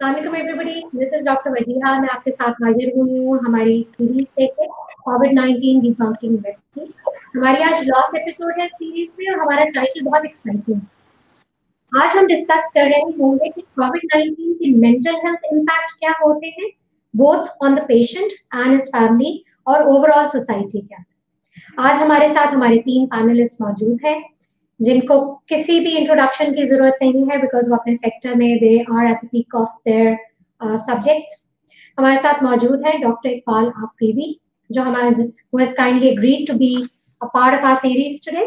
अस्सलाम everybody, this is doctor Wajiha. मैं आपके साथ हाजिर हुई हूँ हमारी सीरीज लेके कोविड-19 डिबंकिंग मिथ्स की। हमारी आज लास्ट एपिसोड है सीरीज में और हमारा टाइटल बहुत एक्साइटिंग है। आज हम डिस्कस कर रहे होंगे कि कोविड-19 के मेंटल हेल्थ इम्पैक्ट क्या होते हैं, both on the patient and his family और ओवरऑल सोसाइटी क्या। आज हमारे साथ हमारे 3 पैनलिस्ट मौजूद हैं जिनको किसी भी इंट्रोडक्शन की जरूरत नहीं है बिकॉज वो अपने सेक्टर में they are at the peak of their subjects. हमारे साथ मौजूद है डॉक्टर इकबाल आफरीदी जो हमारे who has kindly agreed to be a part of our series today.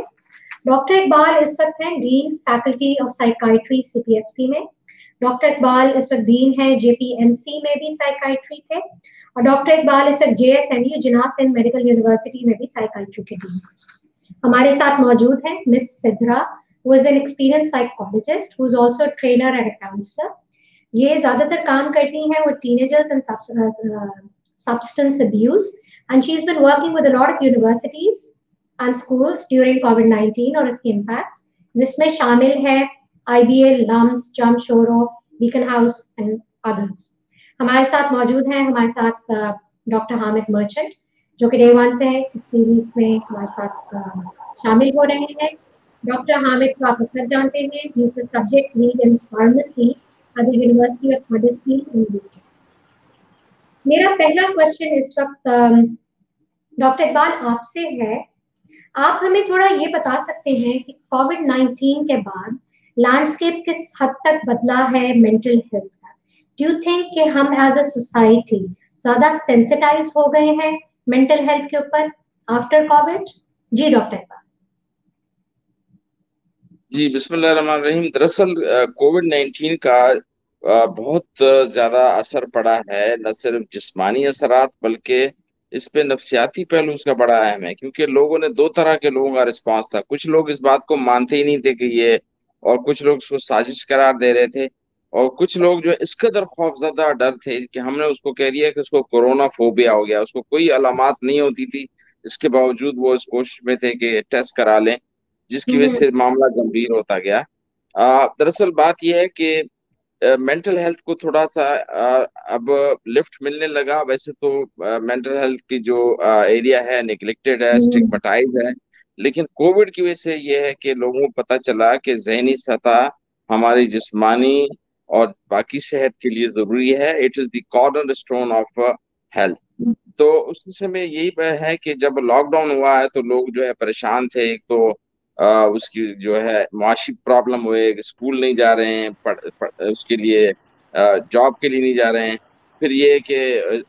Doctor Iqbal इस वक्त हैं dean faculty of psychiatry CPSP में। डॉक्टर इकबाल इस वक्त डीन है जेपीएमसी में भी साइकाइट्री के, और डॉक्टर इकबाल इस वक्त जेएसएनयू जिनाह सिंध मेडिकल यूनिवर्सिटी में भी साइकाइट्री के डीन। हमारे साथ मौजूद है miss Sidra who is an experienced psychologist who is also a trainer and a counselor. ये ज्यादातर काम करती हैं with teenagers and substance abuse, and she's been working with a lot of universities and schools during COVID-19 और इसके impacts, जिसमें शामिल है IBL, LUMS, Jamshoro, Beacon House and others. हमारे साथ मौजूद हैं हमारे साथ डॉक्टर हामिद मर्चेंट जो कि डे 1 से इस सीरीज में हमारे साथ शामिल हो रहे हैं। डॉक्टर हामिद को आप अक्सर जानते हैं, he is subject lead in pharmacy at the university of Huddersfield in UK. मेरा पहला क्वेश्चन इस वक्त डॉक्टर इकबाल आपसे है। आप हमें थोड़ा ये बता सकते हैं कि कोविड-19 के बाद लैंडस्केप किस हद तक बदला है मेंटल हेल्थ का? डू यू थिंक कि हम एज अ सोसाइटी ज्यादा सेंसिटाइज हो गए हैं मेंटल हेल्थ के ऊपर आफ्टर कोविड? जी डॉक्टर इकबाल। जी बिस्मिल्लाहिर्रहमानिर्रहीम। दरअसल कोविड-19 का बहुत ज्यादा असर पड़ा है, न सिर्फ जिस्मानी असरात बल्कि इस पे नफ्सियाती पहलू उसका बड़ा अहम है, क्योंकि लोगों ने दो तरह के लोगों का रिस्पांस था। कुछ लोग इस बात को मानते ही नहीं थे कि ये, और कुछ लोग उसको साजिश करार दे रहे थे, और कुछ लोग जो इस कदर खौफजदा और डर थे कि हमने उसको कह दिया कि उसको कोरोना फोबिया हो गया। उसको कोई अलामात नहीं होती थी, इसके बावजूद वो इस कोशिश में थे कि टेस्ट करा लें, जिसकी वजह से मामला गंभीर होता गया। दरअसल बात यह है कि मेंटल हेल्थ को थोड़ा सा अब लिफ्ट मिलने लगा। वैसे तो मेंटल हेल्थ की जो एरिया है निगलेक्टेड है, स्टिग्मेटाइज है, लेकिन कोविड की वजह से ये है कि लोगों को पता चला कि जहनी सतह हमारी जिस्मानी और बाकी सेहत के लिए जरूरी है। It is the corner stone of health. तो उस समय यही है कि जब लॉकडाउन हुआ है तो लोग जो है परेशान थे। एक तो उसकी जो है माशी प्रॉब्लम हुए, स्कूल नहीं जा रहे हैं, उसके लिए जॉब के लिए नहीं जा रहे हैं। फिर ये है कि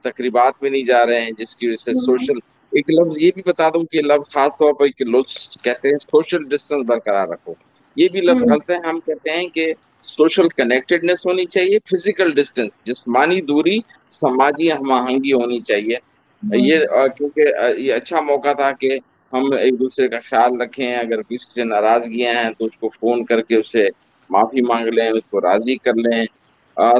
तकरीबात में नहीं जा रहे हैं, जिसकी वजह से सोशल, एक लफ्ज ये भी बता दूं कि लफ्ज खास तौर पर कि लोग कहते हैं सोशल डिस्टेंस बरकरार रखो, ये भी लफ्ज गलत है। हम कहते हैं कि सोशल कनेक्टेडनेस होनी चाहिए, फिजिकल डिस्टेंस, जिस्मानी दूरी, समाजी हम आहंगी होनी चाहिए। ये क्योंकि ये अच्छा मौका था कि हम एक दूसरे का ख्याल रखें। अगर किसी से नाराजगियां हैं तो उसको फोन करके उससे माफी मांग लें, उसको राजी कर लें।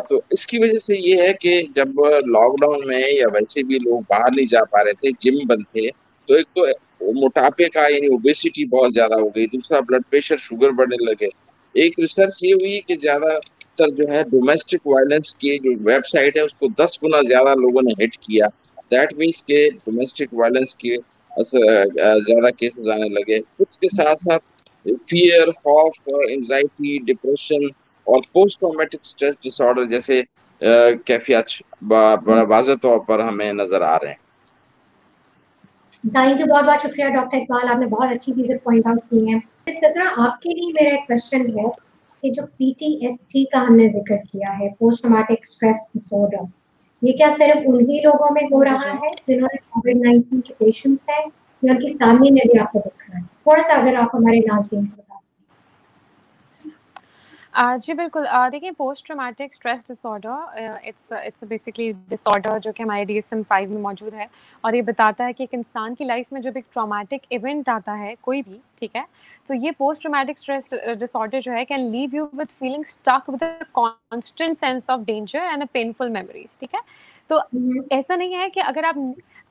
तो इसकी वजह से ये है कि जब लॉकडाउन में या वैसे भी लोग बाहर नहीं जा पा रहे थे, जिम बंद थे, तो एक तो मोटापे का यानी ओबेसिटी बहुत ज्यादा हो गई, दूसरा ब्लड प्रेशर, शुगर बढ़ने लगे। एक रिसर्च ये हुई कि ज्यादातर जो है डोमेस्टिक वायलेंस की जो वेबसाइट है उसको 10 गुना ज्यादा लोगों ने हिट किया। दैट मीन्स के डोमेस्टिक वायलेंस के ज्यादा केसेस आने लगे। उसके साथ साथ फियर, खौफ, एंजाइटी, डिप्रेशन और पोस्ट ट्रॉमेटिक स्ट्रेस डिसऑर्डर जैसे कैफियत बड़ा वाज़ेह तौर पर हमें नजर आ रहे हैं। थैंक यू, बहुत बहुत शुक्रिया डॉक्टर इकबाल, आपने बहुत अच्छी चीजें पॉइंट आउट की हैं। इस तरह आपके लिए मेरा एक क्वेश्चन है कि जो पीटीएसडी का हमने जिक्र किया है, पोस्ट ट्रॉमेटिक स्ट्रेस डिसऑर्डर, ये क्या सिर्फ उन्हीं लोगों में हो रहा है जिन्होंने कोविड-19 के पेशेंट्स हैं या उनकी फैमिली में भी आपको दिख रहा है? थोड़ा सा अगर आप हमारे नाज़रीन को बता सकें। जी बिल्कुल। देखिए, post traumatic stress disorder it's basically disorder जो कि हमारे DSM-5 में मौजूद है, और ये बताता है कि एक इंसान की लाइफ में जब एक ट्रॉमेटिक इवेंट आता है कोई भी, ठीक है, तो ये पोस्ट ट्रॉमेटिक स्ट्रेस डिसऑर्डर जो है can leave you with feeling stuck with a constant sense of danger and a painful memories. ठीक है, तो ऐसा नहीं है कि अगर आप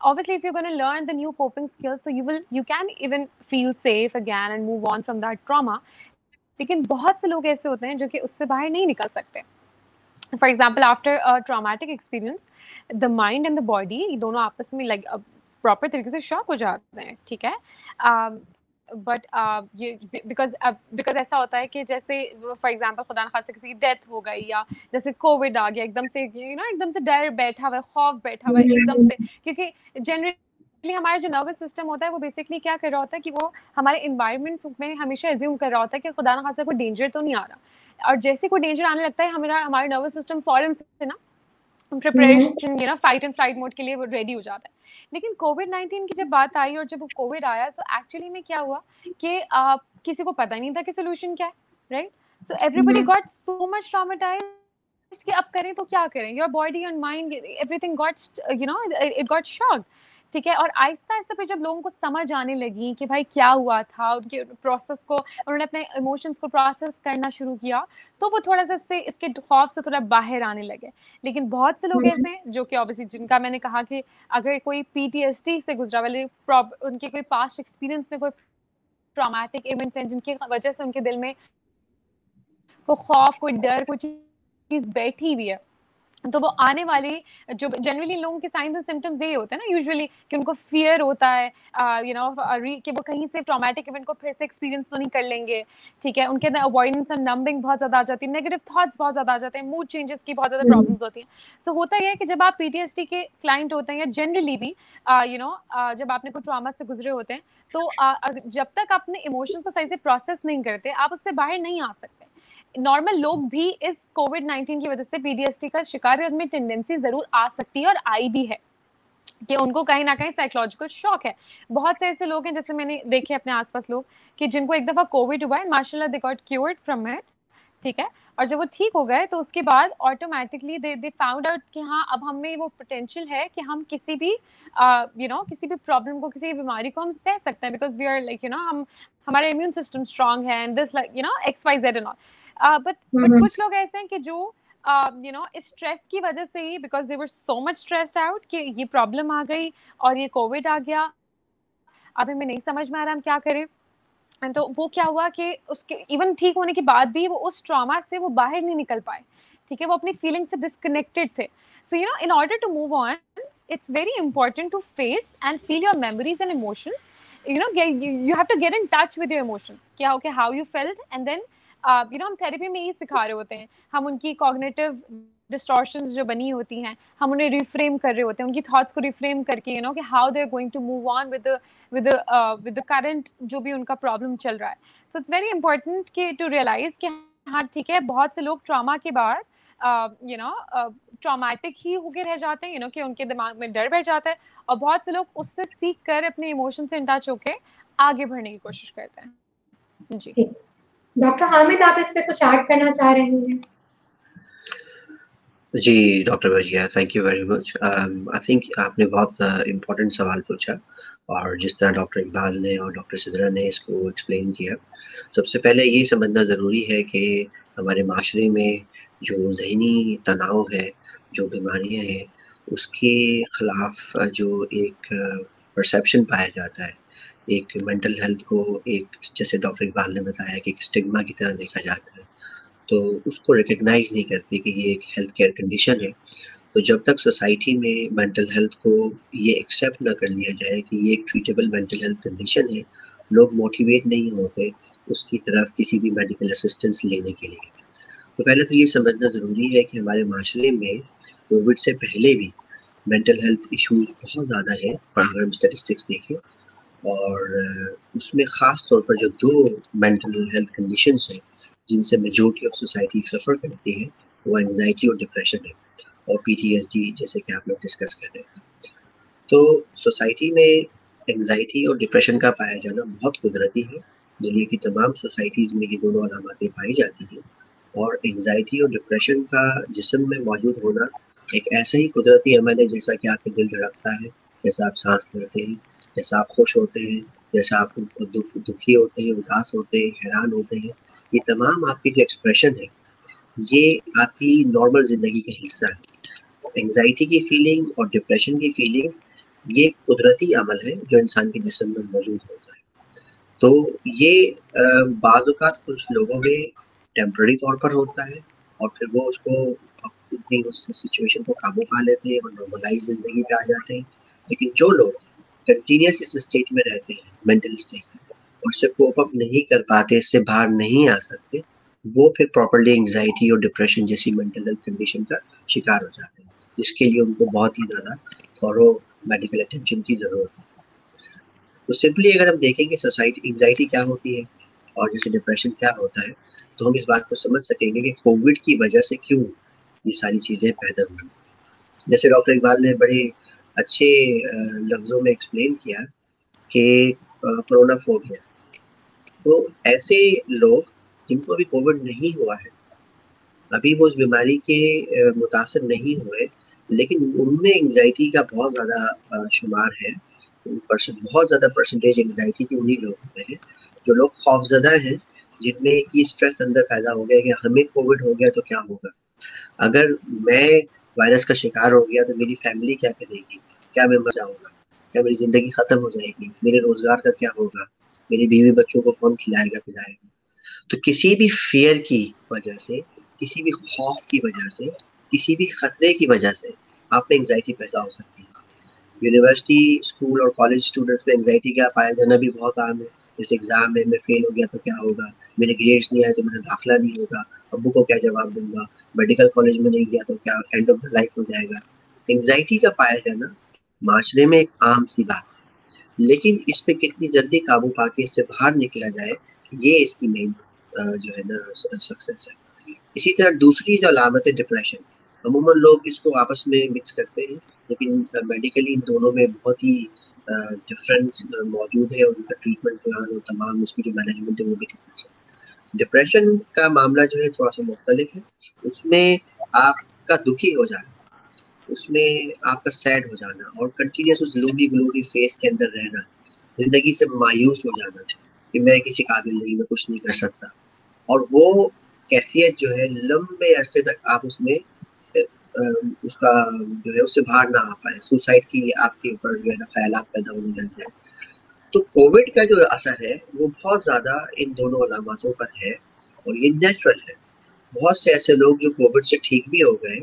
obviously if you're going to learn the new coping skills so you can even feel safe again and move on from that trauma, लेकिन बहुत से लोग ऐसे होते हैं जो कि उससे बाहर नहीं निकल सकते। For example after a traumatic experience the mind and the body दोनों आपस में लाइक प्रॉपर तरीके से शॉक हो जाते हैं, ठीक है। बट ये बिकॉज ऐसा होता है कि जैसे फॉर एग्जाम्पल खुदा न खास्ता किसी की डेथ हो गई या जैसे कोविड आ गया एकदम से, एकदम से डर बैठा हुआ है, खौफ बैठा हुआ है एकदम से, क्योंकि जनरली हमारा जो नर्वस सिस्टम होता है वो बेसिकली क्या कर रहा होता है कि वो हमारे इन्वायरमेंट में हमेशा एज्यूम कर रहा होता है कि खुदा न खास्ता कोई डेंजर तो नहीं आ रहा, और जैसे कोई डेंजर आने लगता है हमारा नर्वस सिस्टम फौरन से ना preparation fight and flight mode के लिए वो रेडी हो जाता है। लेकिन कोविड-19 की जब बात आई और जब वो कोविड आया तो एक्चुअली में क्या हुआ कि किसी को पता नहीं था कि सॉल्यूशन क्या है, right? So everybody got so much traumatised कि अब करें तो क्या करें, your body and mind everything got it got shocked, ठीक है। और आहिस्ता आहिस्ता फिर जब लोगों को समझ आने लगी कि भाई क्या हुआ था, उनके प्रोसेस को, उन्होंने अपने इमोशंस को प्रोसेस करना शुरू किया, तो वो थोड़ा सा इसके खौफ से थोड़ा बाहर आने लगे। लेकिन बहुत से लोग ऐसे हैं जो कि ऑब्वियसली जिनका मैंने कहा कि अगर कोई पीटीएसडी से गुजरा वाले उनके कोई पास्ट एक्सपीरियंस में कोई ट्रॉमेटिक इवेंट्स हैं जिनकी वजह से उनके दिल में कोई खौफ, कोई डर, कोई चीज बैठी हुई है, तो वो आने वाले जो जनरली लोगों के साइंस एंड सिम्टम्स यही होते हैं ना यूजुअली कि उनको फियर होता है कि वो कहीं से ट्रॉमेटिक इवेंट को फिर से एक्सपीरियंस तो नहीं कर लेंगे, ठीक है। उनके अंदर अवॉइडेंस एंड नंबिंग बहुत ज़्यादा आ जाती है, नेगेटिव थॉट्स बहुत ज़्यादा आ जाते हैं, मूड चेंजेस की बहुत ज़्यादा प्रॉब्लम्स होती हैं। सो होता यह है कि जब आप पीटीएसडी के क्लाइंट होते हैं या जनरली भी जब आपने कोई ट्रॉमा से गुजरे होते हैं तो जब तक अपने इमोशंस को सही से प्रोसेस नहीं करते आप उससे बाहर नहीं आ सकते। नॉर्मल लोग भी इस कोविड-19 की वजह से पीटीएसडी का शिकार है, उसमें टेंडेंसी जरूर आ सकती है और आई भी है कि उनको कहीं ना कहीं साइकोलॉजिकल शॉक है। बहुत से ऐसे लोग हैं जैसे मैंने देखे अपने आसपास लोग कि जिनको एक दफा कोविड हुआ है, माशाल्लाह they got cured from it, ठीक है। और जब वो ठीक हो गए तो उसके बाद ऑटोमेटिकली दे फाउंड आउट कि हाँ अब हमें वो पोटेंशियल है कि हम किसी भी किसी भी प्रॉब्लम को, किसी भी बीमारी को हम सह सकते हैं, बिकॉज वी आर लाइक हम हमारा इम्यून सिस्टम स्ट्रांग है and this like X Y Z and all. But कुछ लोग ऐसे हैं कि जो इस स्ट्रेस की वजह से ही, because they were so much stressed out कि ये प्रॉब्लम आ गई और ये कोविड आ गया, अब हमें नहीं समझ में आ रहा हम क्या करें। तो वो क्या हुआ कि उसके इवन ठीक होने के बाद भी वो उस ट्रॉमा से वो बाहर नहीं निकल पाए, ठीक है। वो अपनी फीलिंग से डिस्कनेक्टेड थे। So in order to move on it's very important to face and feel your memories and emotions. You have to get in touch with your emotions. क्या okay how you felt and then हम therapy में ये सिखा रहे होते हैं, हम उनकी कॉग्निटिव डिस्टॉर्शंस जो बनी होती हैं हम उन्हें रिफ्रेम कर रहे होते हैं, उनकी थॉट्स को रिफ्रेम करके कि how they are going to move on with the current जो भी उनका प्रॉब्लम चल रहा है। सो इट्स वेरी इंपॉर्टेंट कि टू रियलाइज कि हाँ ठीक है, बहुत से लोग ट्रॉमा के बाद ट्रॉमेटिक ही होके रह जाते हैं, कि उनके दिमाग में डर बैठ जाता है, और बहुत से लोग उससे सीख कर अपने इमोशन से इन टच होके आगे बढ़ने की कोशिश करते हैं। जी डॉक्टर हामिद, आप इस पे कुछ ऐड करना चाह रहे हैं? जी doctor Wajiya, thank you very much. I think आपने बहुत इम्पोर्टेंट सवाल पूछा, और जिस तरह डॉक्टर इकबाल ने और डॉक्टर सिद्रा ने इसको एक्सप्लेन किया, सबसे पहले ये समझना ज़रूरी है कि हमारे माशरे में जो ज़हनी तनाव है, जो बीमारियाँ हैं, उसके ख़िलाफ़ जो एक परसेप्शन पाया जाता है, एक मेंटल हेल्थ को एक, जैसे डॉक्टर इकबाल ने बताया, कि एक स्टिग्मा की तरह देखा जाता है, तो उसको रिकग्नाइज़ नहीं करते कि ये एक हेल्थ केयर कंडीशन है। तो जब तक सोसाइटी में मेंटल हेल्थ को ये एक्सेप्ट ना कर लिया जाए कि ये एक ट्रीटेबल मेंटल हेल्थ कंडीशन है, लोग मोटिवेट नहीं होते उसकी तरफ किसी भी मेडिकल असिस्टेंस लेने के लिए। तो पहले तो ये समझना ज़रूरी है कि हमारे माशरे में कोविड से पहले भी मेंटल हेल्थ इश्यूज़ बहुत ज़्यादा है, अगर हम स्टैटिस्टिक्स देखें, और उसमें ख़ास तौर पर जो 2 मेंटल हेल्थ कंडीशंस हैं जिनसे मेजॉरिटी ऑफ सोसाइटी सफ़र करती है, वो एंग्ज़ायटी और डिप्रेशन है, और पीटीएसडी, जैसे कि आप लोग डिस्कस कर रहे थे। तो सोसाइटी में एंग्ज़ायटी और डिप्रेशन का पाया जाना बहुत कुदरती है। दुनिया की तमाम सोसाइटीज़ में ये दोनों अलामतें पाई जाती हैं, और एंग्ज़ायटी और डिप्रेशन का जिस्म में मौजूद होना एक ऐसा ही कुदरती अमल है जैसा कि आपका दिल धड़कता है, जैसा आप साँस लेते हैं, जैसा आप खुश होते हैं, जैसा आप दुखी होते हैं, उदास होते हैं, हैरान होते हैं। ये तमाम आपके जो एक्सप्रेशन है, ये आपकी नॉर्मल ज़िंदगी का हिस्सा है। एंग्ज़ायटी की फीलिंग और डिप्रेशन की फीलिंग, ये कुदरती अमल है जो इंसान के जिस्म में मौजूद होता है। तो ये बाज़ औक़ात कुछ लोगों में टेम्परेरी तौर पर होता है, और फिर वो उसको अपनी उस सिचुएशन को काबू पा लेते हैं और नॉर्मलाइज जिंदगी पे आ जाते हैं। लेकिन जो लोग कंटिन्यूस इस स्टेट में रहते हैं, मेंटल स्टेट में, और उससे कोप अप नहीं कर पाते, इससे बाहर नहीं आ सकते, वो फिर प्रॉपर्ली एंग्जाइटी और डिप्रेशन जैसी मेंटल हेल्थ कंडीशन का शिकार हो जाते हैं, जिसके लिए उनको बहुत ही ज़्यादा थॉरो मेडिकल अटेंशन की ज़रूरत होती है। तो सिंपली अगर हम देखेंगे सोसाइटी एंग्जाइटी क्या होती है और जैसे डिप्रेशन क्या होता है, तो हम इस बात को समझ सकेंगे कि कोविड की वजह से क्यों ये सारी चीज़ें पैदा हुई। जैसे डॉक्टर इकबाल ने बड़े अच्छे लफ्ज़ों में एक्सप्लेन किया कि कोरोना फोबिया, तो ऐसे लोग जिनको भी कोविड नहीं हुआ है, अभी वो उस बीमारी के मुतासर नहीं हुए, लेकिन उनमें एंग्जाइटी का बहुत ज़्यादा शुमार है। तो बहुत ज़्यादा परसेंटेज एंग्जाइटी की उन्हीं लोगों में है, जो लोग खौफज़दा हैं, जिनमें कि स्ट्रेस अंदर पैदा हो गया कि हमें कोविड हो गया तो क्या होगा? अगर मैं वायरस का शिकार हो गया तो मेरी फैमिली क्या करेगी? क्या मैं मर जाऊँगा? क्या मेरी ज़िंदगी ख़त्म हो जाएगी? मेरे रोज़गार का क्या होगा? मेरी बीवी बच्चों को कौन खिलाएगा-पिलाएगा? तो किसी भी फ़ियर की वजह से, किसी भी खौफ की वजह से, किसी भी खतरे की वजह से आप में एंग्जाइटी पैदा हो सकती है। यूनिवर्सिटी, स्कूल और कॉलेज स्टूडेंट्स में एंग्जाइटी का पाया जाना भी बहुत आम है। जैसे एग्ज़ाम में मैं फ़ेल हो गया तो क्या होगा? मेरे ग्रेड्स नहीं आए तो मेरा दाखिला नहीं होगा, अब्बू को क्या जवाब दूँगा? मेडिकल कॉलेज में नहीं गया तो क्या एंड ऑफ द लाइफ हो जाएगा? एंग्जाइटी का पाया जाना माशरे में एक आम सी बात है। लेकिन इस पे कितनी जल्दी काबू पाके इससे बाहर निकला जाए, ये इसकी मेन जो है ना सक्सेस है। इसी तरह दूसरी जो अलामत है डिप्रेशन, अमूमन लोग इसको आपस में मिक्स करते हैं, लेकिन मेडिकली इन दोनों में बहुत ही डिफरेंस मौजूद है और उनका ट्रीटमेंट प्लान और तमाम उसकी जो मैनेजमेंट है वो भी डिफरेंस है। डिप्रेशन का मामला जो है थोड़ा सा मुख्तलिफ है, उसमें आपका दुखी हो जाना, उसमें आपका सैड हो जाना और कंटिन्यूस उस ग्लूमी ग्लूमी फेस के अंदर रहना, ज़िंदगी से मायूस हो जाना कि मैं किसी काबिल नहीं, मैं कुछ नहीं कर सकता, और वो कैफ़ियत जो है लंबे अरसे तक आप उसमें उसका जो है उससे बाहर ना आ पाएँ, सुसाइड की आपके ऊपर जो है ना ख़यालात पैदा होने लग जाएँ। तो कोविड का जो असर है वो बहुत ज़्यादा इन दोनों अलामतों पर है और ये नेचुरल है। बहुत से ऐसे लोग जो कोविड से ठीक भी हो गए,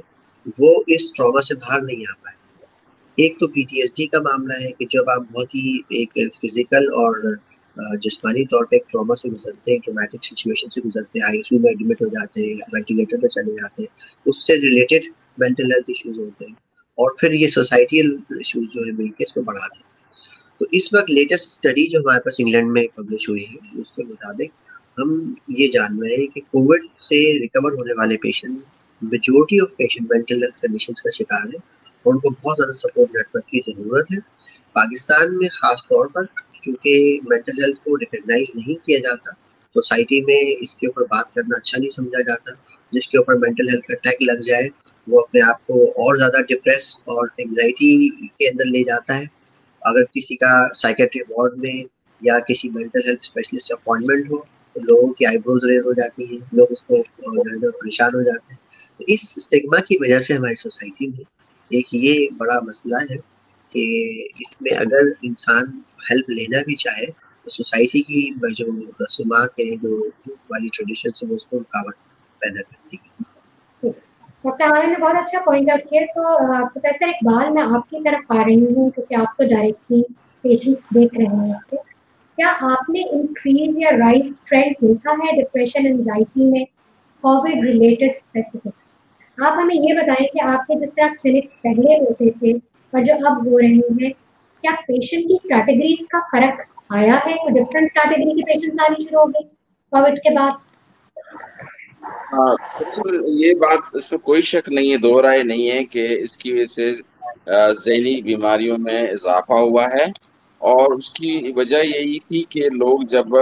वो इस ट्रॉमा से बाहर नहीं आ पाए। एक तो पीटीएसडी का मामला है कि जब आप बहुत ही एक फिजिकल और जिस्मानी तौर पे एक ट्रॉमा से गुजरते हैं, ट्रॉमेटिक सिचुएशन से गुजरते हैं, आईसीयू में एडमिट हो जाते हैं, वेंटिलेटर पे चले जाते हैं, उससे रिलेटेड मेंटल हेल्थ इश्यूज होते हैं और फिर ये सोसाइटल इश्यूज जो है मिलके इसको बढ़ा देते हैं। तो इस वक्त लेटेस्ट स्टडी जो हमारे पास इंग्लैंड में पब्लिश हुई है, उसके मुताबिक हम ये जान रहे हैं कि कोविड से रिकवर होने वाले patient, majority of patient mental health conditions का शिकार है और उनको बहुत ज़्यादा सपोर्ट नेटवर्क की ज़रूरत है। पाकिस्तान में ख़ास तौर पर चूँकि मेंटल हेल्थ को रिकॉग्नाइज़ नहीं किया जाता, सोसाइटी में इसके ऊपर बात करना अच्छा नहीं समझा जाता, जिसके ऊपर मेंटल हेल्थ का टैग लग जाए, वो अपने आप को और ज़्यादा डिप्रेस और एंग्जायटी के अंदर ले जाता है। अगर किसी का साइकेट्री वार्ड में या किसी मेंटल हेल्थ स्पेशलिस्ट से अपॉइंटमेंट हो, तो लोगों की आईब्रोज रेज हो जाती हैं, लोग उसको जो है ना परेशान हो जाते हैं। तो इस स्टिग्मा की वजह से हमारी सोसाइटी में एक ये बड़ा मसला है कि इसमें अगर इंसान हेल्प लेना भी चाहे, तो सोसाइटी की जो रसूमात है, जो वाली ट्रेडिशन है, वो उसको रुकावट पैदा करती है। डॉक्टर हमारे ने बहुत अच्छा पॉइंट आउट किया। सो प्रोफेसर इकबाल, मैं आपकी तरफ आ रही हूँ क्योंकि आप तो डायरेक्टली पेशेंट्स देख रहे हैं इसके। क्या आपने इंक्रीज या राइज ट्रेंड देखा है डिप्रेशन एंजाइटी में कोविड रिलेटेड स्पेसिफिक? आप हमें ये बताएं कि आपके जिस तरह क्लिनिक्स पहले होते थे और जो अब हो रहे हैं, क्या पेशेंट की कैटेगरीज का फर्क आया है? कोई डिफरेंट कैटेगरी के पेशेंट्स आनी शुरू हो गई कोविड के बाद? ये बात, इसमें कोई शक नहीं है, दो राय नहीं है कि इसकी वजह से ज़हनी बीमारियों में इजाफा हुआ है और उसकी वजह यही थी कि लोग जब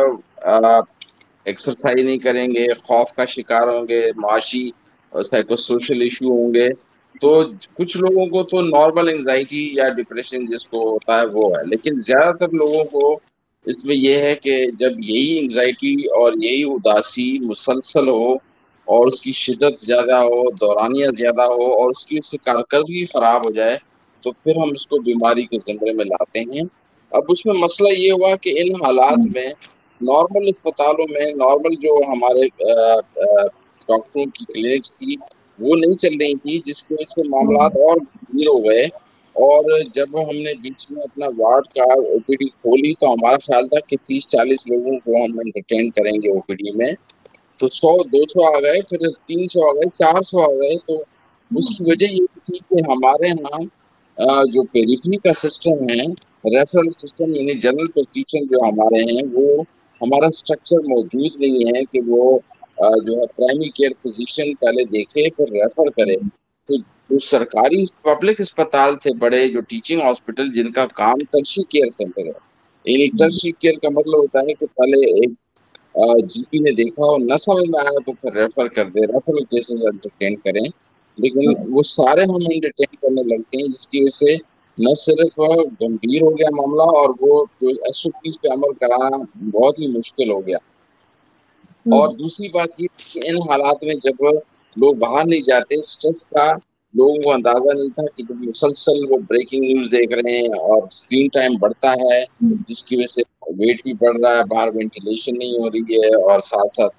एक्सरसाइज नहीं करेंगे, खौफ का शिकार होंगे, माशी और साइको सोशल इशू होंगे, तो कुछ लोगों को तो नॉर्मल एंजाइटी या डिप्रेशन जिसको होता है वो है, लेकिन ज्यादातर लोगों को इसमें यह है कि जब यही एंजाइटी और यही उदासी मुसलसल हो और उसकी शिद्दत ज्यादा हो, दौरानिया ज्यादा हो और उसकी उससे कारकर्दगी खराब हो जाए, तो फिर हम इसको बीमारी के ज़िम्मे में लाते हैं। अब उसमें मसला ये हुआ कि इन हालात में नॉर्मल अस्पतालों में, नॉर्मल जो हमारे डॉक्टरों की क्लिनिक्स थी, वो नहीं चल रही थी, जिसकी वजह से मामला और गंभीर हो गए। और जब हमने बीच में अपना वार्ड का ओपीडी खोली तो हमारा ख्याल था कि 30-40 लोगों को हम एंटरटेन करेंगे ओपीडी में, तो 100-200 आ गए, फिर 300 आ गए, 400 आ गए। तो उसकी वजह ये थी कि हमारे यहाँ जो पेरिफेरी का सिस्टम है, रेफरल सिस्टम यानी जनरल प्रैक्टिशनर जो हमारे हैं, वो हमारा स्ट्रक्चर मौजूद नहीं है कि वो जो है प्राइमरी केयर फिजिशियन पहले देखे फिर रेफर करे। तो जो सरकारी पब्लिक अस्पताल थे बड़े, जो टीचिंग हॉस्पिटल जिनका काम टर्शियरी केयर सेंटर है, यानी टर्शियरी केयर का मतलब होता है कि पहले एक जीपी ने देखा और न समझ में आया तो फिर रेफर कर दे, रेफरल केसेस एंटरटेन करें। लेकिन वो सारे हम एंटरटेन करने लगते हैं, जिसकी वजह से न सिर्फ गंभीर हो गया मामला, और वो जो एसओपीज पे अमल कराना बहुत ही मुश्किल हो गया। और दूसरी बात ये कि इन हालात में जब लोग बाहर नहीं जाते, स्ट्रेस का लोगों को अंदाजा नहीं था कि जब मुसलसल वो ब्रेकिंग न्यूज देख रहे हैं और स्क्रीन टाइम बढ़ता है, जिसकी वजह से वेट भी बढ़ रहा है, बाहर वेंटिलेशन नहीं हो रही है और साथ साथ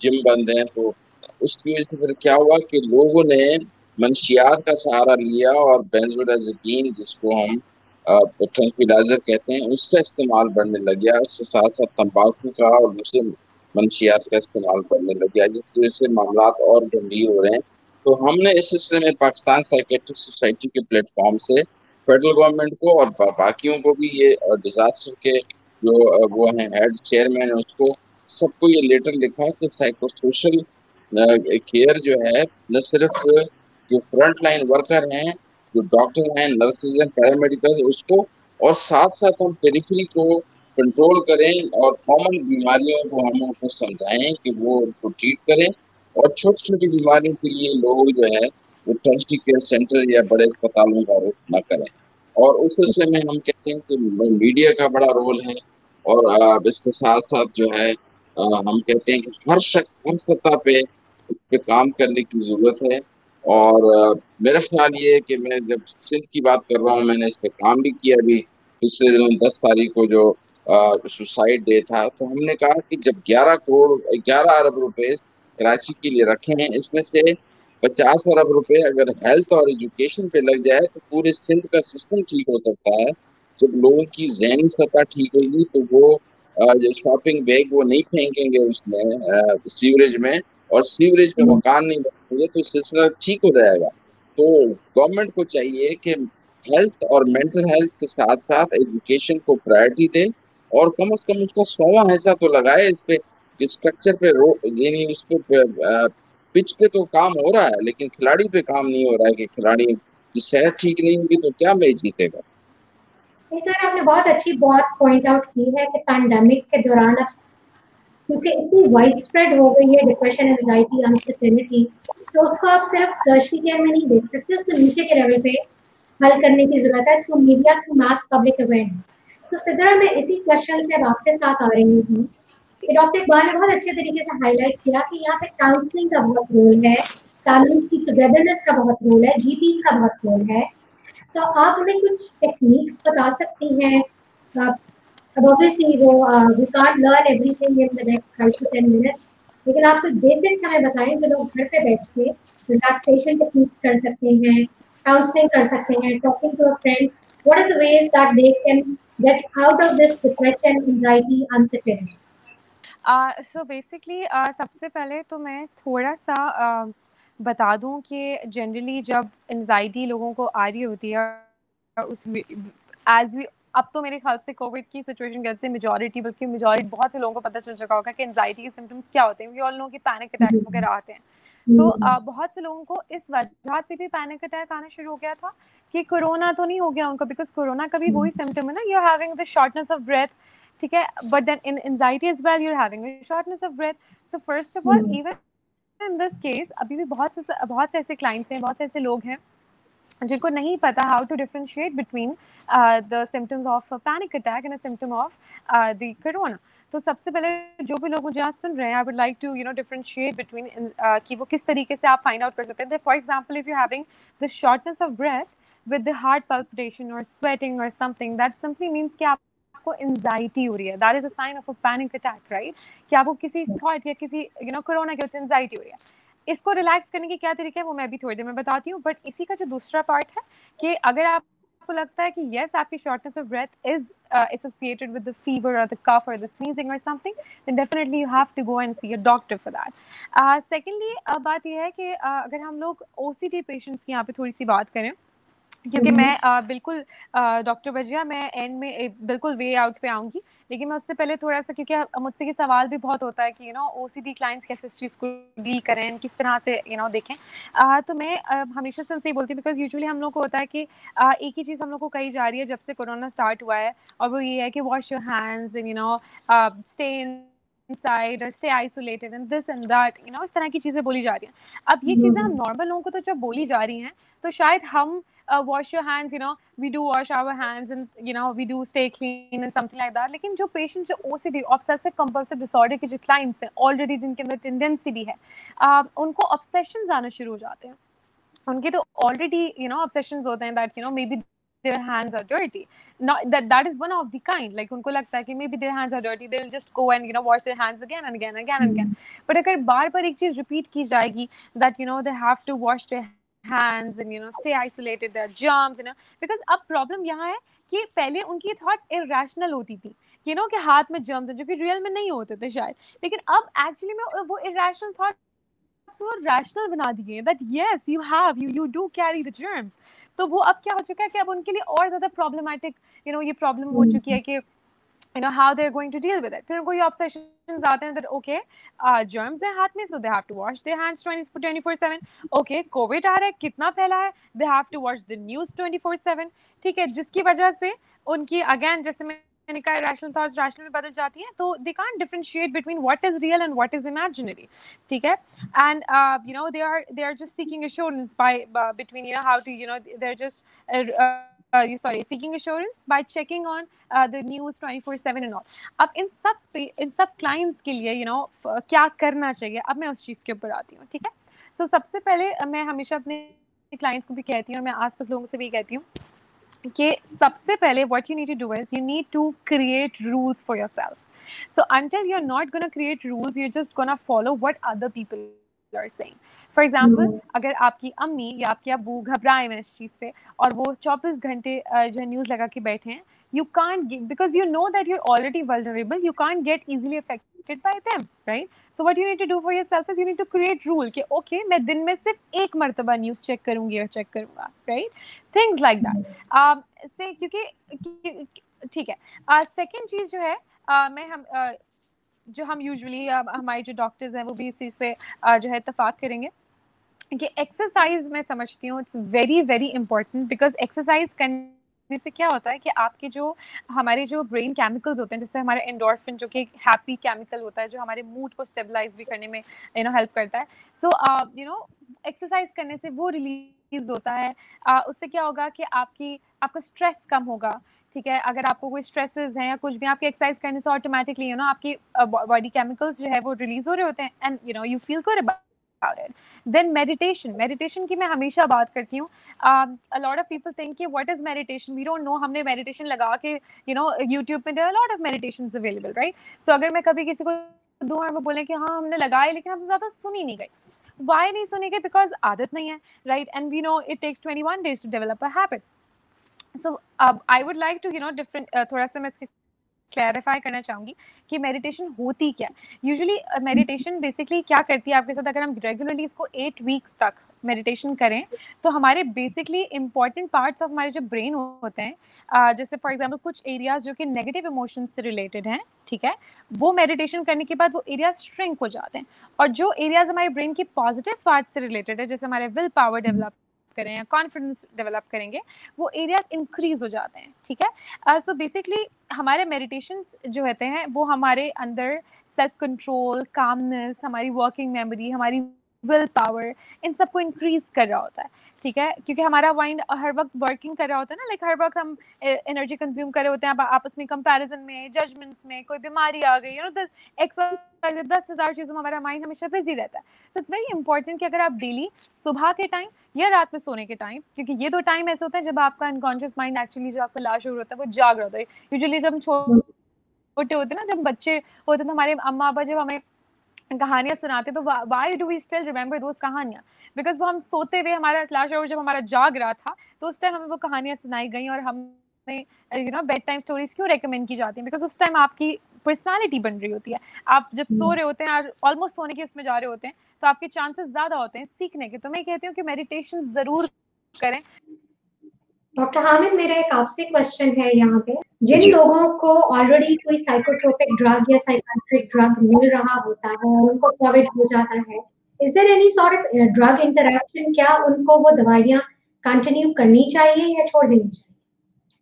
जिम बंद है, तो उसकी वजह से फिर क्या हुआ कि लोगों ने मंशियात का सहारा लिया और बेंजोडाज़ेपीन, जिसको हम ट्रैंक्विलाइजर कहते हैं, उसका इस्तेमाल बढ़ने लग गया। उसके साथ साथ तंबाकू का और दूसरे मंशियात का इस्तेमाल बढ़ने लग गया, जिसकी वजह से मामला और गंभीर हो रहे हैं। तो हमने इस सिलसिले में पाकिस्तान साइकेट्रिक सोसाइटी के प्लेटफॉर्म से फेडरल गवर्नमेंट को और बाकियों को भी ये डिजास्टर के जो वो हैं हेड चेयरमैन है, उसको सबको ये लेटर लिखा कि साइको सोशल केयर जो है, न सिर्फ जो फ्रंट लाइन वर्कर हैं, जो डॉक्टर हैं, नर्सेज हैं, पैरामेडिकल, उसको और साथ साथ हम पेरिफेरी को कंट्रोल करें और कॉमन बीमारियों को हम उनको समझाएं कि वो उनको ट्रीट करें। और छोटी छोटी बीमारियों के लिए लोग जो है वो टर्शियरी केयर सेंटर या बड़े अस्पतालों का रुख न करें। और उस सिलसिले में हम कहते हैं कि मीडिया का बड़ा रोल है, और इसके साथ साथ जो है हम कहते हैं कि हर शख्स हर सतह पे इस पे काम करने की जरूरत है। और मेरा ख्याल ये है कि मैं जब सिंध की बात कर रहा हूँ, मैंने इस पे काम भी किया अभी पिछले दिनों 10 तारीख को जो सुसाइड डे था, तो हमने कहा कि जब 11 अरब रुपए कराची के लिए रखे हैं, इसमें से 50 अरब रुपए अगर हेल्थ और एजुकेशन पे लग जाए तो पूरे सिंध का सिस्टम ठीक हो सकता है। जब लोगों की ज़हनी सतह ठीक होगी तो वो जो शॉपिंग बैग वो नहीं फेंकेंगे उसमें सीवरेज में, और सीवरेज में मकान नहीं बनेंगे, तो सिलसिला ठीक हो जाएगा। तो गवर्नमेंट को चाहिए कि हेल्थ और मेंटल हेल्थ के साथ साथ एजुकेशन को प्रायोरिटी दे, और कम से कम उसका 100वां हिस्सा तो लगाए इस पे कि स्ट्रक्चर पे यानी उस पे पिच पे तो काम हो रहा है, लेकिन खिलाड़ी पे काम नहीं हो रहा है कि खिलाड़ी की सेहत ठीक नहीं होगी तो क्या मैच जीतेगा। नहीं सर, आपने बहुत अच्छी बात पॉइंट आउट की है कि पैंडेमिक के दौरान अब क्योंकि इतनी वाइड स्प्रेड हो गई है डिप्रेशन, एंजाइटी, अनसर्टेनिटी, तो उसको आप सिर्फ टर्शियरी केयर में नहीं देख सकते, उसको नीचे के लेवल पे हल करने की जरूरत है थ्रू मीडिया, थ्रू मास पब्लिक अवेयरनेस। तो सिद्रा, मैं इसी क्वेश्चन से अब आपके साथ आ रही हूँ कि डॉक्टर इकबाल ने बहुत अच्छे तरीके से हाईलाइट किया कि यहाँ पे काउंसलिंग का बहुत रोल है, फैमिली की टुगेदरनेस का बहुत रोल है, जीपीज का बहुत रोल है। तो आप हमें कुछ टेक्निक्स बता सकती हैं? अब ऑब्वियसली वो we can't learn everything in the next 5 to 10 minutes, लेकिन आप कुछ बेसिक्स हमें बताएं जो लोग घर पे बैठ के रिलैक्सेशन टेक्निक्स कर सकते हैं, काउंसलिंग कर सकते हैं, talking to a friend, what are the ways that they can get out of this depression, anxiety, uncertainty? So basically सबसे पहले तो मैं थोड़ा-सा बता दूँ कि जनरली जब एंग्ज़ायटी लोगों को आ रही होती है उसमें एज़ वी अब तो मेरे ख़्याल से कोविड की सिचुएशन के से मेजॉरिटी बहुत से लोगों को पता चल चुका होगा कि एंग्ज़ायटी के सिम्पटम्स क्या होते हैं। वी ऑल नो कि पैनिक अटैक्स वगैरह आते हैं। सो बहुत से लोगों को इस वजह से भी पैनिक अटैक आना शुरू हो गया था कि कोरोना तो नहीं हो गया उनको, बिकॉज़ कोरोना का भी वही सिम्पटम है ना, you are having the shortness of breath, ठीक है, but then in anxiety as well you are having a shortness of breath. So first of all, even in this case अभी भी बहुत से ऐसे क्लाइंट्स हैं, बहुत से ऐसे लोग हैं जिनको नहीं पता how to differentiate between the symptoms of panic attack and a symptom of the corona. तो सबसे पहले जो भी लोग मुझे आज सुन रहे हैं, I would like to differentiate between कि वो किस तरीके से आप फाइंड आउट कर सकते हैं। For example, if you having the shortness of breath with the heart palpitation or sweating or something, that simply means कि आपको एंजाइटी हो रही है, that is a sign of a panic attack, right? कि आपको किसी थॉट या किसी कोरोना की वजह से एंजाइटी हो रही है। इसको रिलैक्स करने के क्या तरीके हैं वो मैं भी थोड़ी देर में बताती हूँ, बट इसी का जो दूसरा पार्ट है कि अगर आपको लगता है कि यस आपकी shortness of breath is associated with the fever और द कफ और द स्नीजिंग और something, then definitely you have to go and see a doctor for that. Secondly बात यह है कि अगर हम लोग ओसीडी पेशेंट्स की यहाँ पे थोड़ी सी बात करें, क्योंकि मैं बिल्कुल डॉक्टर वजिया मैं एंड में बिल्कुल वे आउट पे आऊँगी, लेकिन मैं उससे पहले थोड़ा सा, क्योंकि मुझसे ये सवाल भी बहुत होता है कि ओसीडी क्लाइंट्स कैसे इस चीज़ को डील करें, किस तरह से देखें। तो मैं हमेशा से उनसे ही बोलती हूँ, बिकॉज यूजुअली हम लोग को होता है कि एक ही चीज़ हम लोग को कही जा रही है जब से कोरोना स्टार्ट हुआ है, और वो ये है कि wash your hands and stay inside or stay isolated and this and that, इस तरह की चीज़ें बोली जा रही हैं। अब ये चीज़ें हम नॉर्मल लोगों को तो जब बोली जा रही हैं तो शायद हम wash your hands, we do wash our hands and we do stay clean and something like that, लेकिन जो पेशेंट जो OCD ऑब्सेसिव कंपल्सिव डिसऑर्डर के जो क्लाइंट्स हैं ऑलरेडी, जिनके अंदर टेंडेंसी भी है, उनको ऑब्सेशंस आने शुरू हो जाते हैं। उनके तो ऑलरेडी ऑब्सेशंस होते हैं that maybe their hands are dirty. Not that is one of the kind, like उनको लगता है कि maybe their hands are dirty, they'll just go and wash their hands again and again and again and again. But अगर बार-बार एक चीज repeat की जाएगी that they have to wash their hands and stay isolated, their germs, because अब problem यहाँ है कि पहले उनकी थॉट्स इरेशनल होती थी कि हाथ में जर्म्स हैं, जो कि रियल में नहीं होते थे शायद, लेकिन अब एक्चुअली में वो इरेशनल थॉट so rational बना दिए that yes you do carry the germs। तो वो अब क्या हो चुका है कि अब उनके लिए और ज्यादा problematic ये problem हो चुकी है कि how they're going to deal with it। फिर उनको ये obsessions आते हैं that okay germs है हाथ में, so they have to wash their hands 24/7। okay covid आ रहा है, कितना फैला है, they have to watch the news 24/7। ठीक है, जिसकी वजह से उनकी again जैसे मैंने कहा रैशनल थॉट्स रैशनल में बदल जाती हैं, तो they can't differentiate between what is real and what is imaginary. ठीक है, and they are just seeking assurance by between how to they're just seeking assurance by checking on the news 24/7 and all। अब इन सब clients के लिए क्या करना चाहिए, अब मैं उस चीज़ के ऊपर आती हूँ। ठीक है, सो सबसे पहले मैं हमेशा अपने क्लाइंट्स को भी कहती हूँ और मैं आसपास लोगों से भी कहती हूँ कि सबसे पहले what you need to do is you need to create rules for yourself। So until you're not going to create rules, you're just going to follow what other people are saying। For example, अगर आपकी अम्मी या आपके अब्बू घबराए हैं इस चीज़ से और वो 24 घंटे जो न्यूज़ लगा के बैठे हैं, you can't because you know that you're already vulnerable, you can't get easily affected by them, right? So what you need to do for yourself is you need to create rule कि okay मैं दिन में सिर्फ एक मर्तबा news check करूँगी या check करूँगा, right? Things like that। से क्योंकि ठीक है, सेकेंड चीज़ जो है जो हम यूजुअली हमारे जो डॉक्टर्स हैं वो भी इस चीज़ से जो है इत्तेफाक करेंगे कि एक्सरसाइज मैं समझती हूँ it's very very important, because exercise करने से क्या होता है कि आपके जो हमारे जो ब्रेन केमिकल्स होते हैं, जैसे हमारा एंडोर्फिन जो कि एक हैप्पी केमिकल होता है जो हमारे मूड को स्टेबलाइज भी करने में हेल्प करता है। सो एक्सरसाइज करने से वो रिलीज होता है। उससे क्या होगा कि आपका स्ट्रेस कम होगा। ठीक है, अगर आपको कोई स्ट्रेसेस हैं या कुछ भी, आपके एक्सरसाइज करने से ऑटोमेटिकली आपकी बॉडी केमिकल्स जो है वो रिलीज हो रहे होते हैं and you feel good about it. Then meditation की मैं हमेशा बात करती हूँ। a lot of people think कि what is meditation, we don't know। हमने मेडिटेशन लगा के यूट्यूब पे there are a lot of meditations available, right? So अगर मैं कभी किसी को दो बार में बोले कि हाँ हमने लगाए लेकिन हमसे ज़्यादा सुनी नहीं गई, why नहीं सुनी गई? बिकॉज आदत नहीं है, right? And we know it takes 21 days to develop a habit। So I would like to different थोड़ा सा मैं इसके क्लैरिफाई करना चाहूँगी कि मेडिटेशन होती क्या है। यूजुअली मेडिटेशन बेसिकली क्या करती है आपके साथ, अगर हम रेगुलरली इसको 8 वीक्स तक मेडिटेशन करें तो हमारे बेसिकली इंपॉर्टेंट पार्ट्स ऑफ हमारे जो ब्रेन होते हैं, जैसे फॉर एग्जांपल कुछ एरियाज जो कि नेगेटिव इमोशंस से रिलेटेड हैं, ठीक है, वो मेडिटेशन करने के बाद वो एरियाज श्रिंक हो जाते हैं। और जो एरियाज हमारे ब्रेन की पॉजिटिव पार्ट से रिलेटेड है, जैसे हमारे विल पावर डेवलप करें या कॉन्फिडेंस डेवलप करेंगे, वो एरियाज इंक्रीज हो जाते हैं। ठीक है, सो बेसिकली हमारे मेडिटेशंस जो होते हैं वो हमारे अंदर सेल्फ कंट्रोल, कामनेस, हमारी वर्किंग मेमोरी, हमारी विल पावर, इन सबको इंक्रीज कर रहा होता है। ठीक है, क्योंकि हमारा माइंड हर वक्त वर्किंग कर रहा होता है ना, लाइक हर वक्त हम एनर्जी कंज्यूम कर रहे होते हैं आपस में, कंपैरिजन में, जजमेंट्स में, कोई बीमारी आ गई, 10,000 चीज़ों में हमारा माइंड हमेशा बिजी रहता है। सो इट्स वेरी इंपॉर्टेंट कि अगर आप डेली सुबह के टाइम या रात में सोने के टाइम, क्योंकि ये 2 टाइम ऐसे होते हैं जब आपका अनकॉन्शियस माइंड एक्चुअली जो आपका लाशूर होता है वो जाग रहा होता है। यूजुअली जब हम छोटे होते हैं ना, जब बच्चे होते हैं तो हमारे अम्मा अब्बा जब हमें कहानियां सुनाते, तो why do we still remember those कहानियां? बिकॉज वो हम सोते हुए, हमारा स्लैश आवर जब हमारा जाग रहा था, तो उस टाइम हमें वो कहानियां सुनाई गई, और हमें बेड टाइम स्टोरीज क्यों रेकमेंड की जाती हैं? बिकॉज उस टाइम आपकी पर्सनालिटी बन रही होती है। आप जब सो रहे होते हैं, ऑलमोस्ट सोने के उसमें जा रहे होते हैं, तो आपके चांसेस ज्यादा होते हैं सीखने के। तो मैं कहती हूँ कि मेडिटेशन जरूर करें। डॉक्टर हामिद, मेरा एक आपसे क्वेश्चन है यहाँ पे, जिन जी। लोगों को ऑलरेडी कोई साइकोट्रोपिक ड्रग या साइकियाट्रिक ड्रग मिल रहा होता है और उनको कोविड हो जाता है, is there any sort of drug interaction? क्या उनको वो दवाइयाँ कंटिन्यू करनी चाहिए या छोड़ देनी चाहिए,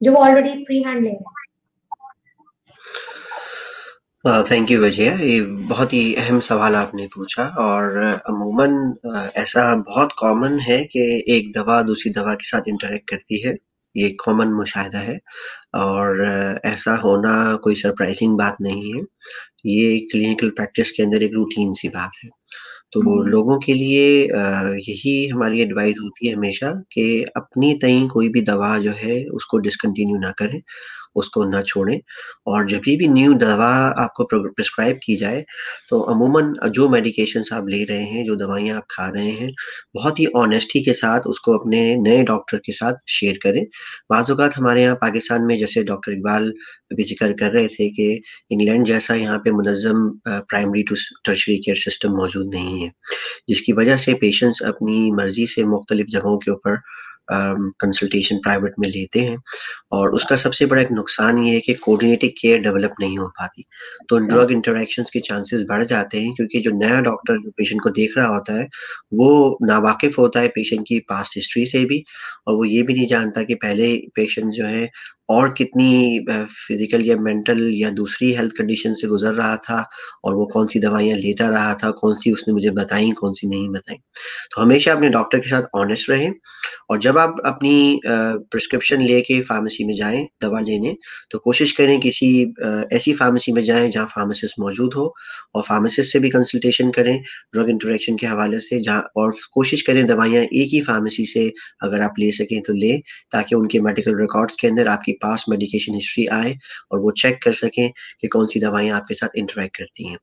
जो वो ऑलरेडी प्री हैंड ले रहे हैं? थैंक यू विजया, ये बहुत ही अहम सवाल आपने पूछा। और अमूमन ऐसा बहुत कॉमन है कि एक दवा दूसरी दवा के साथ इंटरेक्ट करती है, ये कॉमन मुशाहिदा है, और ऐसा होना कोई सरप्राइजिंग बात नहीं है। ये क्लिनिकल प्रैक्टिस के अंदर एक रूटीन सी बात है। तो लोगों के लिए यही हमारी एडवाइस होती है हमेशा कि अपनी तई कोई भी दवा जो है उसको डिसकंटिन्यू ना करें, उसको ना छोड़ें। और जब भी न्यू दवा आपको प्रिस्क्राइब की जाए, तो अमूमन जो मेडिकेशंस आप ले रहे हैं, जो दवाइयाँ आप खा रहे हैं, बहुत ही ऑनेस्टी के साथ उसको अपने नए डॉक्टर के साथ शेयर करें। बाज़ औक़ात हमारे यहाँ पाकिस्तान में, जैसे डॉक्टर इकबाल अभी ज़िक्र कर रहे थे कि इंग्लैंड जैसा यहाँ पे मुनज़्ज़म primary to tertiary care system मौजूद नहीं है, जिसकी वजह से पेशेंट्स अपनी मर्ज़ी से मुख्तलिफ जगहों के ऊपर कंसल्टेशन प्राइवेट में लेते हैं। और उसका सबसे बड़ा एक नुकसान ये है कि कोऑर्डिनेटेड केयर डेवलप नहीं हो पाती। तो ड्रग इंटरैक्शंस के चांसेस बढ़ जाते हैं, क्योंकि जो नया डॉक्टर जो पेशेंट को देख रहा होता है, वो नावाकिफ़ होता है पेशेंट की पास्ट हिस्ट्री से भी, और वो ये भी नहीं जानता कि पहले पेशेंट जो है और कितनी फिज़िकल या मेंटल या दूसरी हेल्थ कंडीशन से गुज़र रहा था, और वो कौन-सी दवाइयाँ लेता रहा था, कौन-सी उसने मुझे बताई, कौन-सी नहीं बताई। तो हमेशा अपने डॉक्टर के साथ ऑनेस्ट रहें, और जब आप अपनी प्रिस्क्रिप्शन लेके फार्मेसी में जाएँ दवा लेने, तो कोशिश करें किसी ऐसी फार्मेसी में जाएँ जहाँ फार्मासिस्ट मौजूद हो, और फार्मासिस्ट से भी कंसल्टेशन करें ड्रग इंटरैक्शन के हवाले से, जहाँ और कोशिश करें दवाइयाँ एक ही फार्मेसी से अगर आप ले सकें तो लें, ताकि उनके मेडिकल रिकॉर्ड्स के अंदर आपकी पास्ट मेडिकेशन हिस्ट्री आए, और वो चेक कर सकें कि कौन-सी दवाइयाँ आपके साथ इंटरैक्ट करती हैं।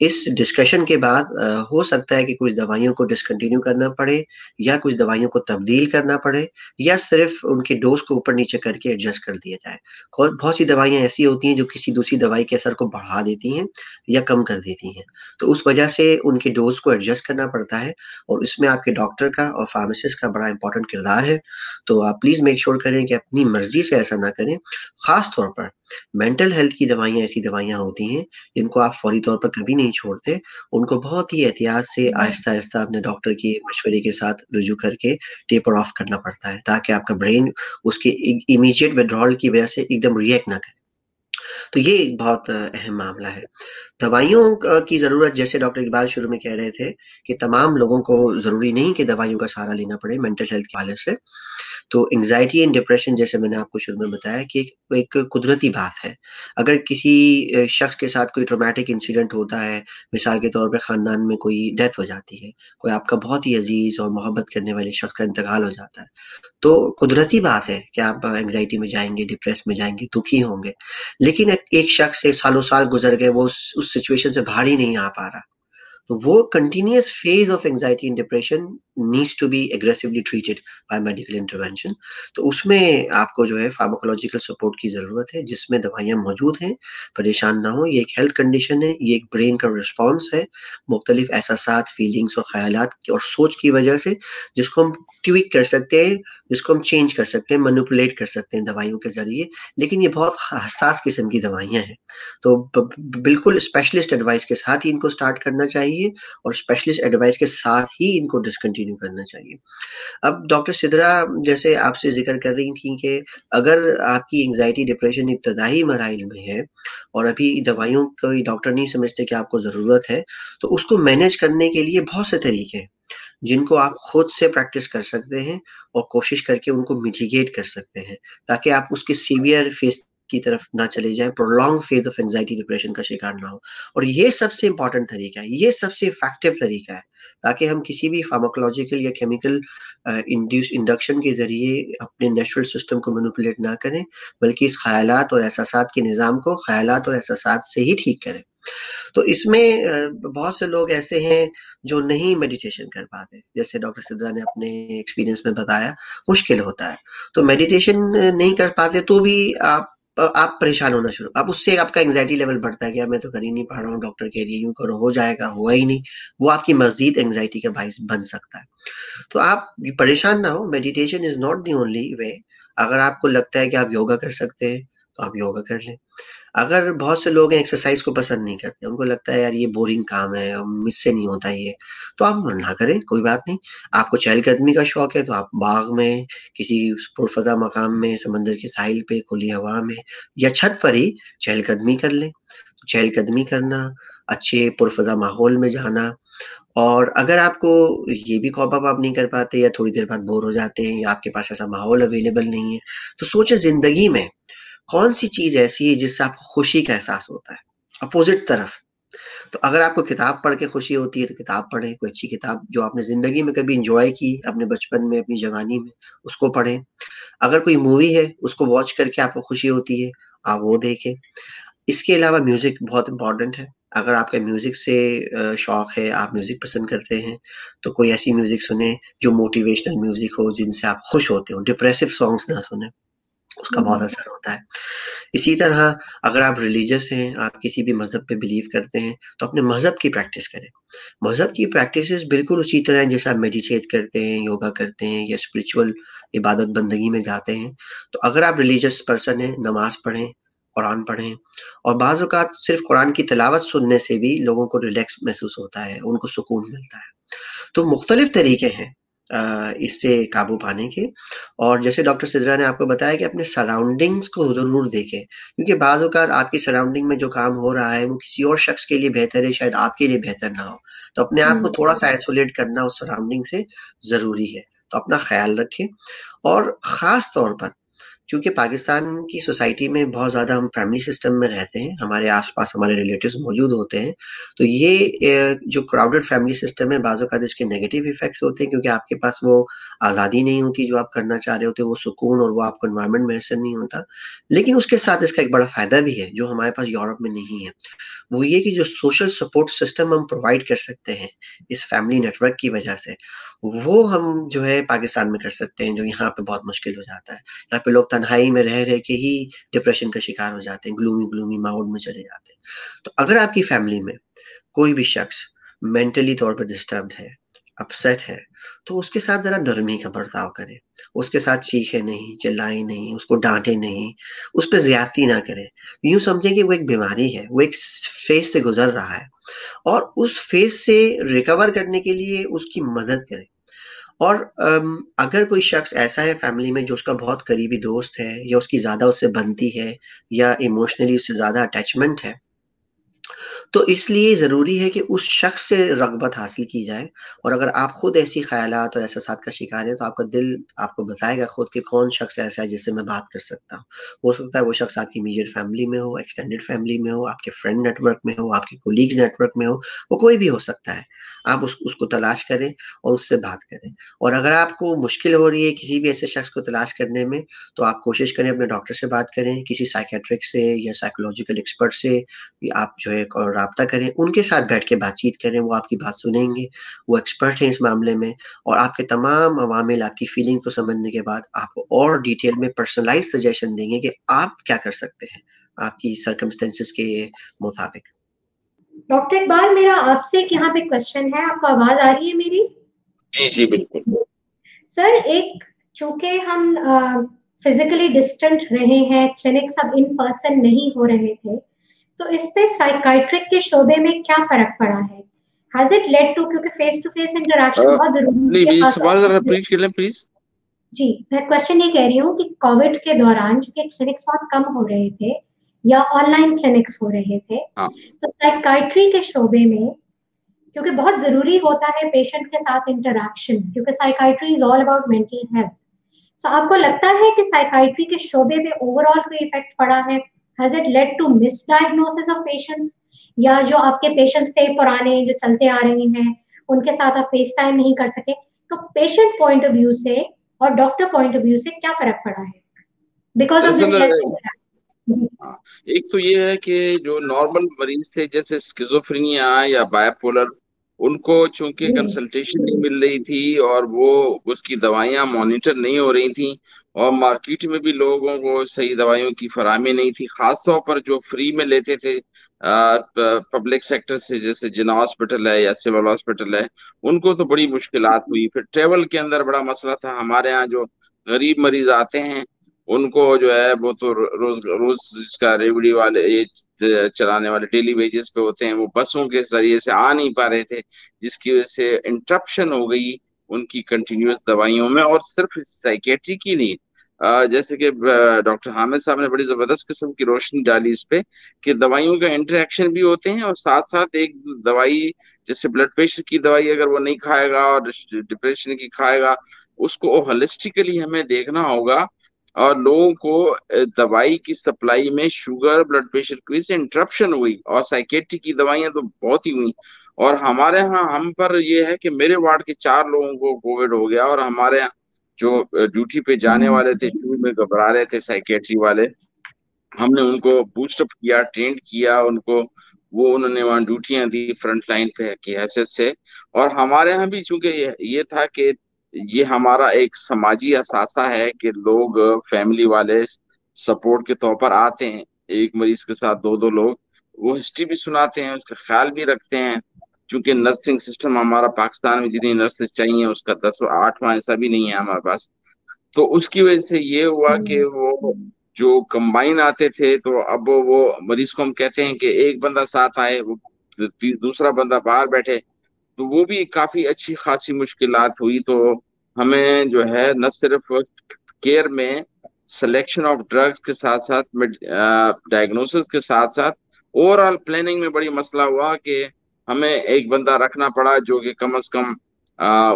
इस डिस्कशन के बाद हो सकता है कि कुछ दवाइयों को डिसकंटिन्यू करना पड़े, या कुछ दवाइयों को तब्दील करना पड़े, या सिर्फ़ उनके डोज़ को ऊपर-नीचे करके एडजस्ट कर दिया जाए। और बहुत सी दवाइयाँ ऐसी होती हैं जो किसी दूसरी दवाई के असर को बढ़ा देती हैं या कम कर देती हैं। तो उस वजह से उनके डोज़ को एडजस्ट करना पड़ता है, और इसमें आपके डॉक्टर का और फार्मासिस्ट का बड़ा इम्पोर्टेंट किरदार है। तो आप प्लीज़ मेक श्योर करें कि अपनी मर्ज़ी से ऐसा ना करें। ख़ास तौर पर मेंटल हेल्थ की दवाइयाँ ऐसी दवाइयाँ होती हैं, जिनको आप फ़ौरी तौर पर कभी नहीं छोड़ते। उनको बहुत ही एहतियात से आहिस्ता-आहिस्ता अपने डॉक्टर के मशवरे के साथ रुजू करके टेपर ऑफ करना पड़ता है, ताकि आपका ब्रेन उसके इमीडिएट विथड्रॉल की वजह से एकदम रिएक्ट ना करे। तो ये एक बहुत अहम मामला है। दवाइयों की ज़रूरत, जैसे डॉक्टर इकबाल शुरू में कह रहे थे कि तमाम लोगों को ज़रूरी नहीं कि दवाइयों का सहारा लेना पड़े मेंटल हेल्थ के हवाले से। तो एंग्ज़ायटी एंड डिप्रेशन, जैसे मैंने आपको शुरू में बताया, कि एक कुदरती बात है। अगर किसी शख्स के साथ कोई ट्रॉमेटिक इंसिडेंट होता है, मिसाल के तौर पे ख़ानदान में कोई डेथ हो जाती है, कोई आपका बहुत ही अज़ीज़ और मोहब्बत करने वाले शख्स का इंतकाल हो जाता है, तो कुदरती बात है कि आप एंग्ज़ायटी में जाएँगे, डिप्रेस में जाएँगे, दुखी होंगे। लेकिन एक शख्स से सालों साल गुज़र गए, वो उस सिचुएशन से बाहर ही नहीं आ पा रहा। तो वो continuous phase of anxiety and depression needs to be aggressively treated by medical intervention. तो उसमें आपको जो है फार्माकोलॉजिकल सपोर्ट की ज़रूरत है, जिसमें दवाइयाँ मौजूद हैं। परेशान ना हो, ये एक हेल्थ कंडीशन है, ये एक ब्रेन का रिस्पॉन्स है मुख्तलिफ एहसासात, फीलिंग्स और ख़यालात और सोच की वजह से, जिसको हम ट्विक कर सकते हैं, जिसको हम चेंज कर सकते हैं, मैनिपुलेट कर सकते हैं दवाइयों के ज़रिए। लेकिन ये बहुत हसास किस्म की दवाइयाँ हैं, तो बिल्कुल स्पेशलिस्ट एडवाइस के साथ ही इनको स्टार्ट करना चाहिए, और स्पेशलिस्ट एडवाइस के साथ ही इनको डिसकंटिन्यू करना चाहिए। अब डॉक्टर सिद्रा जैसे आपसे ज़िक्र कर रही थी कि अगर आपकी एंग्जायटी डिप्रेशन इब्तदाई मराइल में है, और अभी दवाइयों कोई डॉक्टर नहीं समझते कि आपको ज़रूरत है, तो उसको मैनेज करने के लिए बहुत से तरीके हैं, जिनको आप खुद से प्रैक्टिस कर सकते हैं, और कोशिश करके उनको मिटिगेट कर सकते हैं, ताकि आप उसके सीवियर फेस की तरफ ना चले जाएँ, prolong phase of anxiety depression का शिकार ना हो। और ये सबसे इम्पोर्टेंट तरीका है, ये सबसे इफ़ेक्टिव तरीका है, ताकि हम किसी भी फार्माकोलॉजिकल या केमिकल इंडक्शन के ज़रिए अपने नेचुरल सिस्टम को मैनिपुलेट ना करें, बल्कि इस ख़यालात और एहसासात के निज़ाम को ख़यालात और एहसासात से ही ठीक करें। तो इसमें बहुत से लोग ऐसे हैं जो नहीं मेडिटेशन कर पाते, जैसे डॉक्टर सिद्रा ने अपने एक्सपीरियंस में बताया, मुश्किल होता है। तो मेडिटेशन नहीं कर पाते तो भी आप परेशान होना शुरू, अब उससे आपका एंग्जाइटी लेवल बढ़ता है कि यार मैं तो कर ही नहीं पा रहा हूँ, डॉक्टर कह रही है यूं करो, हो जाएगा, हुआ ही नहीं। वो आपकी मजीद एंग्जाइटी का बाइस बन सकता है। तो आप परेशान ना हो, meditation is not the only way. अगर आपको लगता है कि आप योगा कर सकते हैं तो आप योगा कर लें। अगर बहुत से लोग एक्सरसाइज को पसंद नहीं करते, उनको लगता है यार ये बोरिंग काम है, मुझसे नहीं होता ये, तो आप ना करें, कोई बात नहीं। आपको चहलकदमी का शौक है तो आप बाग में, किसी पुरफजा मकाम में, समंदर के साहिल पे, खुली हवा में या छत पर ही चहलकदमी कर लें। चहलकदमी करना, अच्छे पुरफजा माहौल में जाना। और अगर आपको ये भी कॉप अप आप नहीं कर पाते या थोड़ी देर बाद बोर हो जाते हैं या आपके पास ऐसा माहौल अवेलेबल नहीं है, तो सोचे जिंदगी में कौन सी चीज ऐसी है जिससे आपको खुशी का एहसास होता है, अपोजिट तरफ। तो अगर आपको किताब पढ़ के खुशी होती है तो किताब पढ़ें, कोई अच्छी किताब जो आपने जिंदगी में कभी इंजॉय की, अपने बचपन में, अपनी जवानी में, उसको पढ़ें। अगर कोई मूवी है उसको वॉच करके आपको खुशी होती है, आप वो देखें। इसके अलावा म्यूजिक बहुत इंपॉर्टेंट है। अगर आपका म्यूजिक से शौक है, आप म्यूजिक पसंद करते हैं, तो कोई ऐसी म्यूजिक सुने जो मोटिवेशनल म्यूजिक हो, जिनसे आप खुश होते हो। डिप्रेसिव सॉन्ग्स ना सुने, उसका बहुत असर होता है। इसी तरह अगर आप रिलीजियस हैं, आप किसी भी मजहब पे बिलीव करते हैं, तो अपने मजहब की प्रैक्टिस करें। मजहब की प्रैक्टिसेस बिल्कुल उसी तरह हैं जैसे आप मेडिटेट करते हैं, योगा करते हैं या स्पिरिचुअल इबादत बंदगी में जाते हैं। तो अगर आप रिलीजियस पर्सन हैं, नमाज पढ़ें, कुरान पढ़ें। और बाज़ औक़ात सिर्फ कुरान की तिलावत सुनने से भी लोगों को रिलैक्स महसूस होता है, उनको सुकून मिलता है। तो मुख्तलिफ तरीके हैं इससे काबू पाने के। और जैसे डॉक्टर सिद्रा ने आपको बताया कि अपने सराउंडिंग्स को ज़रूर देखें, क्योंकि बाज़ औक़ात आपकी सराउंडिंग में जो काम हो रहा है वो किसी और शख्स के लिए बेहतर है, शायद आपके लिए बेहतर ना हो। तो अपने आप को थोड़ा-सा आइसोलेट करना उस सराउंडिंग से ज़रूरी है। तो अपना ख़्याल रखें। और ख़ास तौर पर क्योंकि पाकिस्तान की सोसाइटी में बहुत ज़्यादा हम फैमिली सिस्टम में रहते हैं, हमारे आस-पास हमारे रिलेटिव्स मौजूद होते हैं, तो ये जो क्राउडेड फैमिली सिस्टम है, बाज़ औक़ात इसके नेगेटिव इफ़ेक्ट्स होते हैं, क्योंकि आपके पास वो आज़ादी नहीं होती जो आप करना चाह रहे होते, वो सुकून और वो आपको एनवायरनमेंट मैसर नहीं होता। लेकिन उसके साथ इसका एक बड़ा फ़ायदा भी है, जो हमारे पास यूरोप में नहीं है। वो ये कि जो सोशल सपोर्ट सिस्टम हम प्रोवाइड कर सकते हैं, इस फैमिली नेटवर्क की वजह से, वो हम जो है पाकिस्तान में कर सकते हैं, जो यहाँ पे बहुत मुश्किल हो जाता है। यहाँ पे लोग तन्हाई में रह के ही डिप्रेशन का शिकार हो जाते हैं, ग्लूमी माहौल में चले जाते हैं। तो अगर आपकी फैमिली में कोई भी शख्स मेंटली तौर पर डिस्टर्ब्ड है, अपसेट है, तो उसके साथ ज़रा नरमी का बर्ताव करें। उसके साथ चीखें नहीं, चिल्लाएँ नहीं, उसको डाँटे नहीं, उस पे ज़्यादती ना करें। यूँ समझें कि वो एक बीमारी है, वो एक फ़ेज़ से गुज़र रहा है और उस फ़ेज़ से रिकवर करने के लिए उसकी मदद करें। और अगर कोई शख्स ऐसा है फैमिली में जो उसका बहुत करीबी दोस्त है या उसकी ज़्यादा उससे बनती है या इमोशनली उससे ज़्यादा अटैचमेंट है, तो इसलिए ज़रूरी है कि उस शख्स से रग़बत हासिल की जाए। और अगर आप खुद ऐसी ख़यालात और एहसासात का शिकार हैं, तो आपका दिल आपको बताएगा खुद कि कौन शख्स ऐसा है जिससे मैं बात कर सकता हूँ। हो सकता है वो शख्स आपकी इमीडिएट फैमिली में हो, एक्सटेंडेड फैमिली में हो, आपके फ्रेंड नेटवर्क में हो, आपके कोलीग्स नेटवर्क में हो, वो कोई भी हो सकता है। आप उसको तलाश करें और उससे बात करें। और अगर आपको मुश्किल हो रही है किसी भी ऐसे शख्स को तलाश करने में, तो आप कोशिश करें अपने डॉक्टर से बात करें, किसी साइकियाट्रिक से या साइकोलॉजिकल एक्सपर्ट से आप जो है राब्ता करें, उनके साथ बैठ के बातचीत करें, वो आपकी बात सुनेंगे, वो एक्सपर्ट हैं इस मामले में और आपके तमाम अवामिल, आपकी फीलिंग को समझने के बाद आपको और डिटेल में पर्सनलाइज़्ड सजेशन देंगे कि आप क्या कर सकते हैं, आपकी सर्कमस्टेंसेस के मुताबिक। डॉक्टर इकबाल, मेरा आपसे एक यहाँ पे क्वेश्चन है, आपको आवाज़ आ रही है मेरी? जी, जी, बिल्कुल। सर, एक चूँकि हम फिज़िकली डिस्टेंट रहे हैं, क्लिनिक्स अब इन पर्सन नहीं हो रहे थे, तो इस पे साइकियाट्रिक के शोबे में क्या फ़र्क पड़ा है? हैज़ इट लेड टू, क्योंकि फेस टू फेस इंटरैक्शन बहुत ज़रूरी है नहीं, खास सवाल तौर जरा पे। रिपीट कर लें प्लीज। जी, मैं क्वेश्चन ये कह रही हूँ कि कोविड के दौरान चूँकि क्लिनिक्स बहुत कम हो रहे थे या ऑनलाइन क्लिनिक्स हो रहे थे, हाँ। तो साइकियाट्री के शोबे में क्योंकि बहुत ज़रूरी होता है पेशेंट के साथ इंटरैक्शन, क्योंकि psychiatry is all about mental health. So आपको लगता है कि साइकियाट्री के शोबे पे ओवरऑल कोई इफेक्ट पड़ा है? Has it led to misdiagnosis of patients, या जो आपके पेशेंट्स थे पुराने जो चलते आ रहे हैं, उनके साथ आप फेस टाइम नहीं कर सके? तो पेशेंट पॉइंट ऑफ व्यू से और डॉक्टर पॉइंट ऑफ व्यू से क्या फ़र्क पड़ा है? बिकॉज़ ऑफ दिस लेस दरअसल इंटरैक्शन। हाँ, एक तो ये है कि जो नॉर्मल मरीज थे जैसे स्किज़ोफ्रेनिया या बायपोलर, उनको चूंकि जी जी कंसल्टेशन नहीं मिल रही थी और वो उसकी दवाइयाँ मॉनिटर नहीं हो रही थी, और मार्केट में भी लोगों को सही दवाइयों की फराहमी नहीं थी, खास तौर पर जो फ्री में लेते थे पब्लिक सेक्टर से, जैसे जिना हॉस्पिटल है या सिविल हॉस्पिटल है, उनको तो बड़ी मुश्किलात हुई। फिर ट्रेवल के अंदर बड़ा मसला था। हमारे यहाँ जो गरीब मरीज आते हैं उनको जो है वो तो रोज रोज इसका रेवड़ी वाले, ये चलाने वाले डेली वेजेस पे होते हैं, वो बसों के जरिए से आ नहीं पा रहे थे, जिसकी वजह से इंटरप्शन हो गई उनकी कंटिन्यूअस दवाइयों में। और सिर्फ साइकेट्री की नहीं, जैसे कि डॉक्टर हामिद साहब ने बड़ी जबरदस्त किस्म की रोशनी डाली इस पे कि दवाइयों का इंटरेक्शन भी होते हैं, और साथ साथ एक दवाई जैसे ब्लड प्रेशर की दवाई अगर वो नहीं खाएगा और डिप्रेशन की खाएगा, उसको होलिस्टिकली हमें देखना होगा। और लोगों को दवाई की सप्लाई में शुगर ब्लड प्रेशर की वजह से इंटरप्शन हुई, और साइकेट्री की दवाइयां तो बहुत ही हुई। और हमारे यहाँ हम पर ये है कि मेरे वार्ड के 4 लोगों को कोविड हो गया, और हमारे यहाँ जो ड्यूटी पे जाने वाले थे शुरू में घबरा रहे थे साइकेट्री वाले, हमने उनको बूस्टअप किया, ट्रेन किया उनको, वो उन्होंने वहाँ ड्यूटियां दी फ्रंट लाइन पे की हैसियत से। और हमारे यहाँ भी चूंकि ये था कि ये हमारा एक समाजी असासा है कि लोग फैमिली वाले सपोर्ट के तौर पर आते हैं, एक मरीज के साथ दो दो लोग, वो हिस्ट्री भी सुनाते हैं, उसका ख्याल भी रखते हैं। क्योंकि नर्सिंग सिस्टम हमारा पाकिस्तान में जितनी नर्सेज चाहिए उसका 10वां 8वां ऐसा भी नहीं है हमारे पास। तो उसकी वजह से ये हुआ कि वो जो कंबाइन आते थे, तो अब वो मरीज को हम कहते हैं कि एक बंदा साथ आए, वो दूसरा बंदा बाहर बैठे, तो वो भी काफी अच्छी खासी मुश्किलात हुई। तो हमें जो है न सिर्फ केयर में सिलेक्शन ऑफ ड्रग्स के साथ साथ डायग्नोसिस के साथ साथ ओवरऑल प्लानिंग में बड़ी मसला हुआ कि हमें एक बंदा रखना पड़ा जो कि कम से कम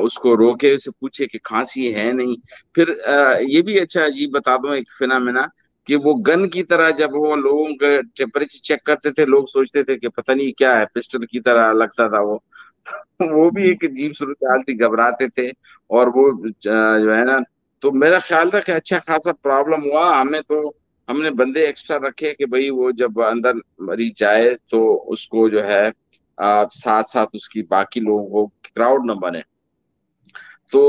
उसको रोके, उसे पूछे कि खांसी है नहीं। फिर ये भी अच्छा अजीब बता दूं एक फिनोमेना, कि वो गन की तरह जब वो लोगों का टेम्परेचर चेक करते थे, लोग सोचते थे कि पता नहीं क्या है, पिस्टल की तरह लगता था वो। वो भी एक अजीब सूरत हाल थी, घबराते थे। और वो जो है ना, तो मेरा ख्याल था कि अच्छा खासा प्रॉब्लम हुआ हमें, तो हमने बंदे एक्स्ट्रा रखे कि भाई वो जब अंदर मरीज जाए तो उसको जो है साथ साथ उसकी बाकी लोगों को क्राउड न बने। तो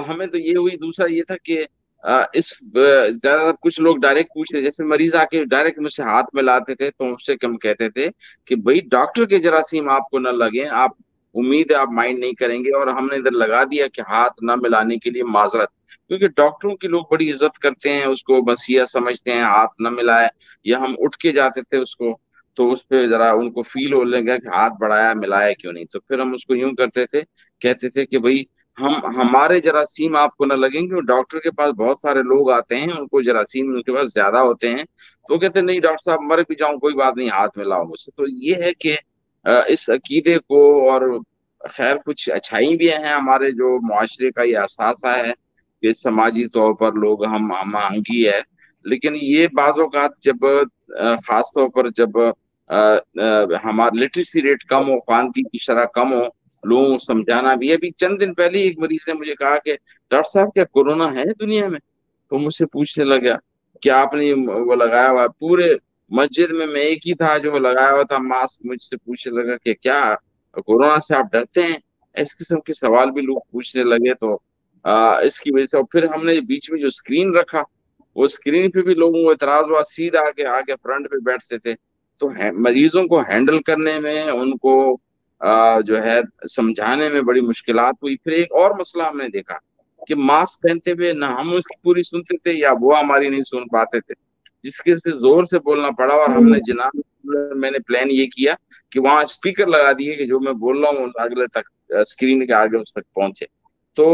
हमें तो ये हुई। दूसरा ये था कि ज्यादातर कुछ लोग डायरेक्ट पूछते, जैसे मरीज आके डायरेक्ट मुझसे हाथ मिलाते थे, तो उससे कम कहते थे कि भाई डॉक्टर के जरासीम आपको न लगे, आप उम्मीद है आप माइंड नहीं करेंगे। और हमने इधर लगा दिया कि हाथ न मिलाने के लिए माजरत, क्योंकि डॉक्टरों की लोग बड़ी इज्जत करते हैं, उसको मसीहा समझते हैं, हाथ न मिलाए, या हम उठ के जाते थे उसको, तो उस पे जरा उनको फील हो लगा कि हाथ बढ़ाया मिलाया क्यों नहीं। तो फिर हम उसको यूं करते थे, कहते थे कि भाई हम हमारे जरासीम आपको न लगेंगे, और डॉक्टर के पास बहुत सारे लोग आते हैं उनको जरासीम उनके पास ज्यादा होते हैं, तो वो कहते हैं नहीं डॉक्टर साहब मर भी जाऊं कोई बात नहीं, हाथ मिलाओ मुझसे। तो ये है कि इस अकीदे को, और खैर कुछ अच्छाई भी है हमारे जो मुआशरे का ये असासा है कि समाजी तौर पर लोग हम आहंगी है। लेकिन ये बाज़ औक़ात जब खास तौर पर जब हमारा लिटरेसी रेट कम हो, ख्वानगी की शरह कम हो, लोगों को समझाना भी है। अभी चंद दिन पहले ही एक मरीज ने मुझे कहा कि डॉक्टर साहब क्या कोरोना है दुनिया में? तो मुझसे पूछने लगा कि आपने वो लगाया हुआ है? पूरे मस्जिद में मैं एक ही था जो लगाया हुआ था मास्क। मुझसे पूछने लगा कि क्या कोरोना से आप डरते हैं? इस किस्म के सवाल भी लोग पूछने लगे। तो इसकी वजह से, और फिर हमने बीच में जो स्क्रीन रखा, वो स्क्रीन पे भी लोगों को एतराज हुआ, सीधा आके आके फ्रंट पे बैठते थे। तो मरीजों को हैंडल करने में, उनको जो है समझाने में बड़ी मुश्किलात हुई। फिर एक और मसला हमने देखा कि मास्क पहनते हुए ना हम उसकी पूरी सुनते थे या वो हमारी नहीं सुन पाते थे, जिसकी वजह से जोर से बोलना पड़ा। और हमने जनाब मैंने प्लान ये किया कि वहां स्पीकर लगा दिए कि जो मैं बोल रहा हूँ अगले तक, स्क्रीन के आगे उस तक पहुंचे। तो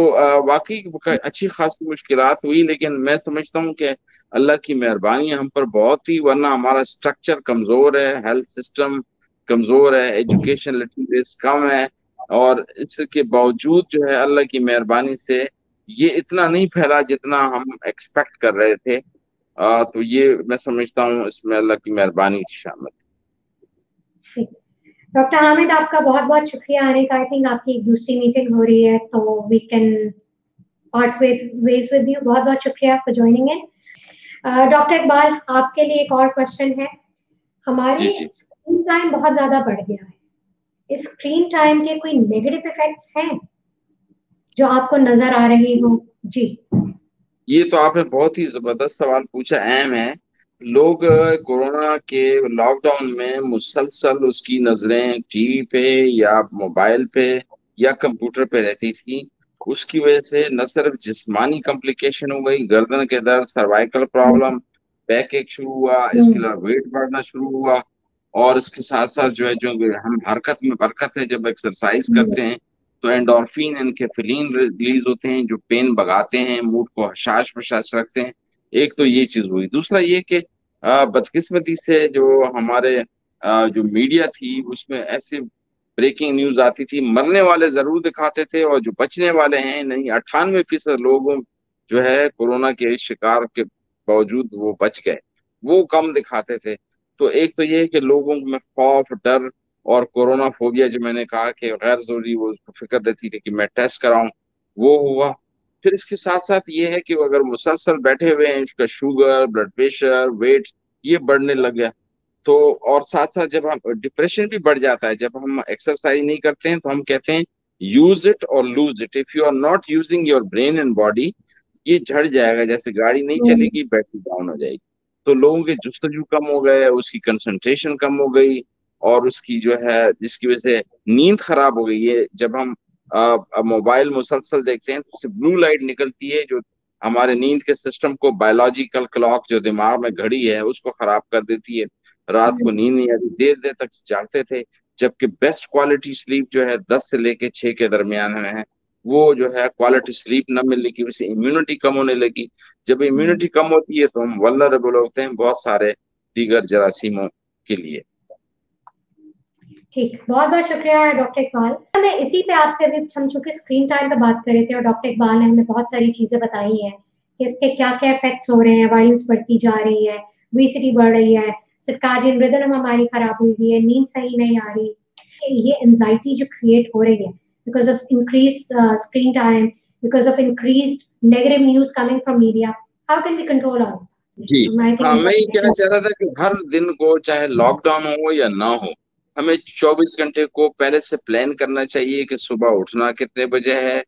वाकई अच्छी खासी मुश्किलात हुई, लेकिन मैं समझता हूँ कि अल्लाह की मेहरबानी हम पर बहुत ही, वरना हमारा स्ट्रक्चर कमजोर है, हेल्थ सिस्टम कमजोर है, एजुकेशन लिटरेसी कम है, और इसके बावजूद जो है अल्लाह की मेहरबानी से ये इतना नहीं फैला जितना हम एक्सपेक्ट कर रहे थे। तो ये मैं समझता हूँ इसमें अल्लाह की मेहरबानी की शामिल। डॉक्टर हामिद, आपका बहुत बहुत शुक्रिया आने का। आई थिंक आपकी एक दूसरी मीटिंग हो रही है, तो we can part ways with you. बहुत बहुत शुक्रिया for joining in. Doctor Iqbal, आपके लिए एक और क्वेश्चन है। हमारे जी स्क्रीन टाइम बहुत ज्यादा बढ़ गया है, इस स्क्रीन टाइम के कोई नेगेटिव इफेक्ट्स हैं जो आपको नजर आ रहे हो? जी। ये तो आपने बहुत ही जबरदस्त सवाल पूछा, अहम है। लोग कोरोना के लॉकडाउन में मुसलसल उसकी नजरें टीवी पे या मोबाइल पे या कंप्यूटर पे रहती थी। उसकी वजह से न सिर्फ जिस्मानी कॉम्प्लिकेशन हो गई, गर्दन के दर्द, सर्वाइकल प्रॉब्लम, बैक एक शुरू हुआ, इसके हम्म। अलावा वेट बढ़ना शुरू हुआ। और इसके साथ साथ जो है, जो हम हरकत में बरकत है, जब एक्सरसाइज करते हैं तो एंडोर्फिन एनकेफिलिन रिलीज होते हैं जो पेन भगाते हैं, मूड को हशाश बशाश रखते हैं। एक तो ये चीज हुई। दूसरा ये कि बदकिस्मती से जो हमारे जो मीडिया थी उसमें ऐसे ब्रेकिंग न्यूज आती थी, मरने वाले जरूर दिखाते थे और जो बचने वाले हैं नहीं, 98% लोगों जो है कोरोना के शिकार के बावजूद वो बच गए, वो कम दिखाते थे। तो एक तो ये है कि लोगों में खौफ, डर और कोरोना फोबिया, जो मैंने कहा कि गैर जरूरी वो फिक्र रहती थी कि मैं टेस्ट कराऊं, वो हुआ। फिर इसके साथ साथ ये है कि वो अगर मुसलसल बैठे हुए हैं, उसका शुगर, ब्लड प्रेशर, वेट ये बढ़ने लग गया। तो और साथ साथ जब हम डिप्रेशन भी बढ़ जाता है जब हम एक्सरसाइज नहीं करते हैं। तो हम कहते हैं यूज इट और lose it, if you are not using your brain and body, ये झड़ जाएगा, जैसे गाड़ी नहीं हम्म। चलेगी, बैटरी डाउन हो जाएगी। तो लोगों के जुस्तजू कम हो गए, उसकी कंसंट्रेशन कम हो गई, और उसकी जो है जिसकी वजह से नींद खराब हो गई है। जब हम मोबाइल मुसलसल देखते हैं तो उससे ब्लू लाइट निकलती है जो हमारे नींद के सिस्टम को, बायोलॉजिकल क्लॉक जो दिमाग में घड़ी है उसको खराब कर देती है। रात को नींद नहीं आती, देर देर तक जागते थे। जबकि बेस्ट क्वालिटी स्लीप जो है 10 से लेके 6 के दरमियान में है, वो जो है क्वालिटी स्लीप न मिलने की वजह से इम्यूनिटी कम होने लगी। जब इम्यूनिटी कम होती है तो हम वल्नरेबल होते हैं बहुत सारे दीगर जरासीमों के लिए। ठीक, बहुत बहुत शुक्रिया डॉक्टर इकबाल। मैं इसी पे आपसे अभी, हम चूंकि स्क्रीन टाइम पे बात कर रहे थे और डॉक्टर इकबाल ने हमें बहुत सारी चीजें बताई हैं कि इसके क्या क्या इफेक्ट्स हो रहे हैं, वायलेंस बढ़ती जा रही है, ओबेसिटी बढ़ रही है, सर्काडियन रिदम हमारी खराब हुई हुई है, नींद सही नहीं आ रही, ये एंजाइटी जो क्रिएट हो रही है because of increase screen time, because of increase negative news coming from media, how can we control all? जी आई हाँ, मैं ये कहना थिंक चाह रहा था कि हर दिन को, चाहे लॉकडाउन हो या ना हो, हमें 24 घंटे को पहले से प्लान करना चाहिए कि सुबह उठना कितने बजे है,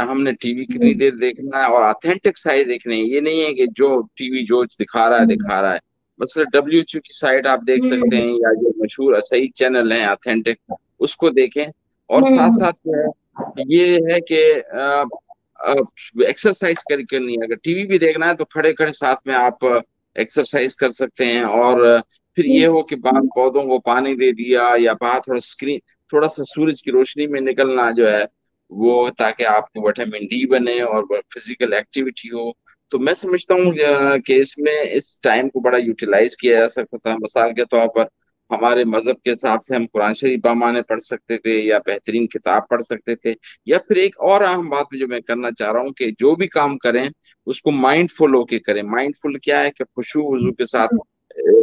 हमने टीवी कितनी देर देखना है, और ऑथेंटिक साइट देखनी है। ये नहीं है कि जो टीवी जो दिखा रहा है। मतलब WHO की साइट आप देख सकते हैं, या जो मशहूर सही चैनल हैं ऑथेंटिक, उसको देखें। और साथ साथ जो है ये है कि एक्सरसाइज करनी है। अगर टीवी भी देखना है तो खड़े खड़े साथ में आप एक्सरसाइज कर सकते हैं। और फिर ये हो कि बाहर पौधों को पानी दे दिया, या बाहर थोड़ा सा सूरज की रोशनी में निकलना जो है वो, ताकि आपको विटामिन डी बने और फिजिकल एक्टिविटी हो। तो मैं समझता हूँ कि इसमें इस टाइम को बड़ा यूटिलाइज किया जा सकता था। मिसाल के तौर पर हमारे मजहब के हिसाब से हम कुरान शरीफ बामाने पढ़ सकते थे, या बेहतरीन किताब पढ़ सकते थे। या फिर एक और अहम बात जो मैं करना चाह रहा हूँ कि जो भी काम करें उसको माइंडफुल होके करें। माइंडफुल क्या है कि खुशू वजू के साथ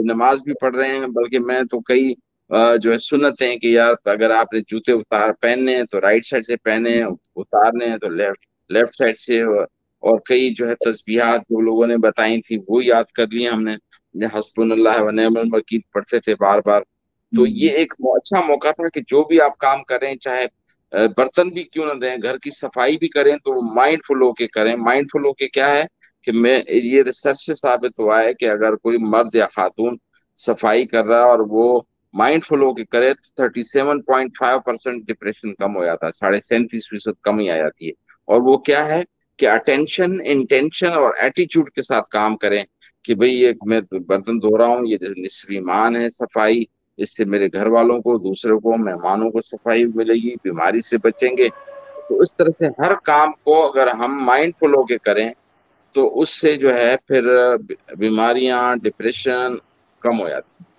नमाज भी पढ़ रहे हैं, बल्कि मैं तो कई जो है सुन्नत है कि यार अगर आपने जूते उतार पहनने हैं तो राइट साइड से पहने, उतारने हैं तो लेफ्ट लेफ्ट साइड से। और कई जो है तस्बीहात जो लोगों ने बताई थी वो याद कर लिए हमने, हस्बुनल्लाह व निअमल वकील पढ़ते थे बार बार। तो ये एक अच्छा मौका था कि जो भी आप काम करें, चाहे बर्तन भी क्यों ना दें, घर की सफाई भी करें, तो माइंडफुल होके करें। माइंडफुल होके क्या है कि मैं, ये रिसर्च से साबित हुआ है कि अगर कोई मर्द या खातून सफाई कर रहा है और वो माइंडफुल होके करे तो 37.5% डिप्रेशन कम हो जाता है, 37.5% कमी आ जाती है। और वो क्या है कि अटेंशन, इंटेंशन और एटीट्यूड के साथ काम करें कि भाई ये मैं बर्तन धो रहा हूँ, ये निस्फ ईमान है सफाई, इससे मेरे घर वालों को, दूसरों को, मेहमानों को सफाई मिलेगी, बीमारी से बचेंगे। तो इस तरह से हर काम को अगर हम माइंडफुल होके करें तो उससे जो है फिर बीमारियां, डिप्रेशन कम हो जाती हैं।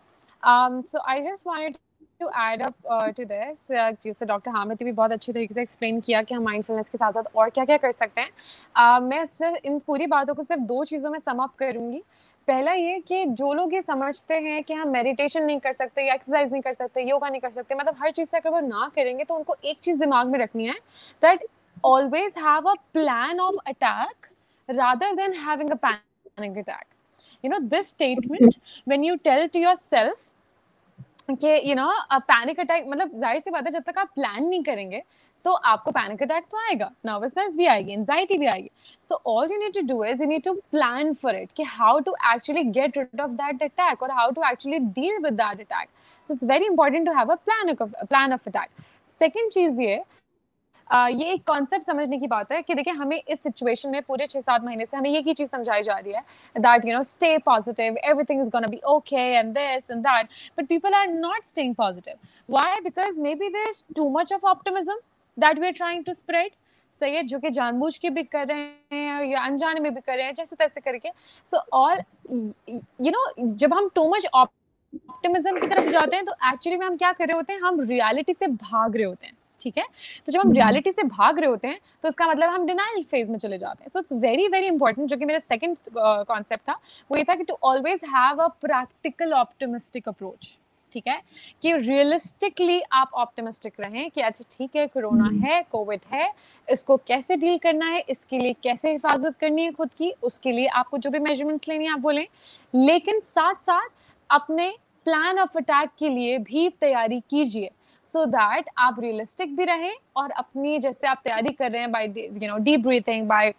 So I just wanted to add up to this, जिसे डॉक्टर हामिद ने भी बहुत अच्छी तरीके से एक्सप्लेन किया कि हम माइंडफुलनेस के साथ साथ और क्या क्या कर सकते हैं। मैं सिर्फ इन पूरी बातों को सिर्फ 2 चीज़ों में सम अप करूँगी। पहला ये कि जो लोग ये समझते हैं कि हम मेडिटेशन नहीं कर सकते, या एक्सरसाइज नहीं कर सकते, योगा नहीं कर सकते, मतलब हर चीज़ से अगर वो ना करेंगे, तो उनको एक चीज़ दिमाग में रखनी है, that always have a plan of attack rather than having a panic panic attack. You know, this statement, when you tell to yourself कि यू नो पैनिक अटैक, मतलब जाहिर सी बात है जब तक आप प्लान नहीं करेंगे तो आपको पैनिक अटैक तो आएगा, नर्वसनेस भी आएगी, एंजाइटी भी आएगी. So all you need to do is you need to plan for it कि how to actually get rid of that attack और how to actually deal with that attack. So it's very important to have a plan of attack. Second चीज ये एक concept समझने की बात है कि देखिए हमें इस सिचुएशन में पूरे 6-7 महीने से हमें ये की चीज समझाई जा रही है that you know stay positive, everything is gonna be okay and this and that, but people are not staying positive. Why? Because maybe there is too much of optimism that we are trying to spread. सही है, जो कि जानबूझ के भी कर रहे हैं या अनजाने में भी कर रहे हैं, जैसे तैसे करके. सो ऑल यू नो जब हम टू मच ऑप्टिमिज्म की तरफ जाते हैं तो एक्चुअली में हम क्या कर रहे होते हैं, हम रियलिटी से भाग रहे होते हैं. ठीक है, तो जब हम रियलिटी से भाग रहे होते हैं तो इसका मतलब हम डिनाइल फेज में चले जाते हैं. सो इट्स वेरी वेरी इंपॉर्टेंट, जो कि मेरा सेकंड कॉन्सेप्ट था वो ये था कि to always have a practical optimistic approach. ठीक है, कि रियलिस्टिकली आप ऑप्टिमिस्टिक रहें कि अच्छा ठीक है, कोरोना है, कोविड है, इसको कैसे डील करना है, इसके लिए कैसे हिफाजत करनी है खुद की, उसके लिए आपको जो भी मेजरमेंट्स लेनी है आप बोलें, लेकिन साथ साथ अपने प्लान ऑफ अटैक के लिए भी तैयारी कीजिए so that आप रियलिस्टिक भी रहें और अपनी जैसे आप तैयारी कर रहे हैं by you know deep breathing, by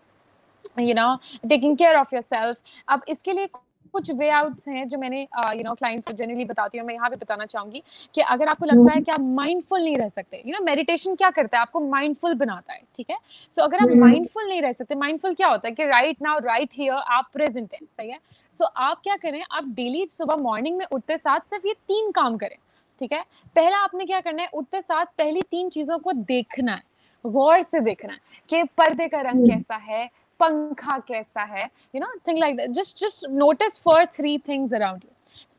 you know taking care of yourself. अब इसके लिए कुछ वे आउट्स हैं जो मैंने यू नो क्लाइंट्स को जनरली बताती हूँ. मैं यहाँ पे बताना चाहूंगी कि अगर आपको लगता है कि आप माइंडफुल नहीं रह सकते, यू नो मेडिटेशन क्या करता है, आपको माइंडफुल बनाता है. ठीक है, सो अगर आप माइंडफुल नहीं रह सकते, माइंडफुल क्या होता है कि राइट नाउ राइट हियर आप प्रेजेंट हैं. सही है, सो आप क्या करें, आप डेली सुबह मॉर्निंग में उठते साथ सिर्फ ये 3 काम करें. ठीक है, पहला आपने क्या करना है, उठते साथ पहली 3 चीजों को देखना है, गौर से देखना है कि पर्दे का रंग कैसा है, पंखा कैसा है, you know thing like that. Just notice first 3 things around you.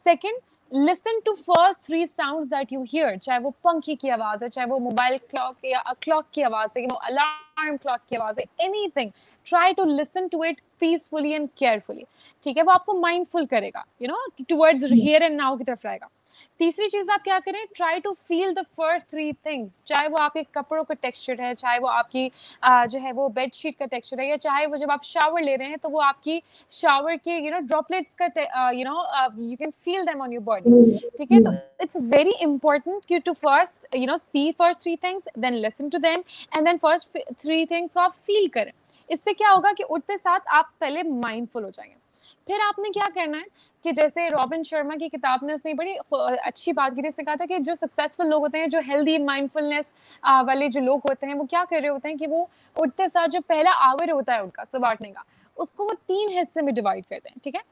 Second, listen to first 3 sounds that you hear, चाहे वो पंखे की आवाज है, चाहे वो मोबाइल क्लॉक या क्लॉक की आवाज है, यू नो अलार्म क्लॉक की आवाज है, anything. Try to listen to it peacefully and carefully. ठीक है, वो आपको माइंडफुल करेगा, you know towards here and now की तरफ रहेगा. तीसरी चीज आप क्या करें, try to feel the first 3 things, चाहे वो आपके कपड़ों का टेक्सचर है, चाहे वो आपकी जो है वो बेडशीट का टेक्सचर है, या चाहे वो जब आप शावर ले रहे हैं तो वो आपकी शावर के यू नो ड्रॉपलेट्स का you know you can feel them on your body. ठीक है, तो इट्स वेरी इंपॉर्टेंट कि to first you know see first 3 things, then listen to them and then first 3 things को आप feel करें. इससे क्या होगा कि उठते साथ आप पहले माइंडफुल हो जाएंगे. फिर आपने क्या करना है कि जैसे रॉबिन शर्मा की किताब में उसने बड़ी अच्छी बात की थी. उसने कहा था कि जो सक्सेसफुल लोग होते हैं, जो हेल्दी माइंडफुलनेस वाले जो लोग होते हैं, वो क्या कर रहे होते हैं कि वो उठते साथ जो पहला आवर होता है उनका सुबह उठने का, उसको वो 3 हिस्से में डिवाइड करते हैं. ठीक है,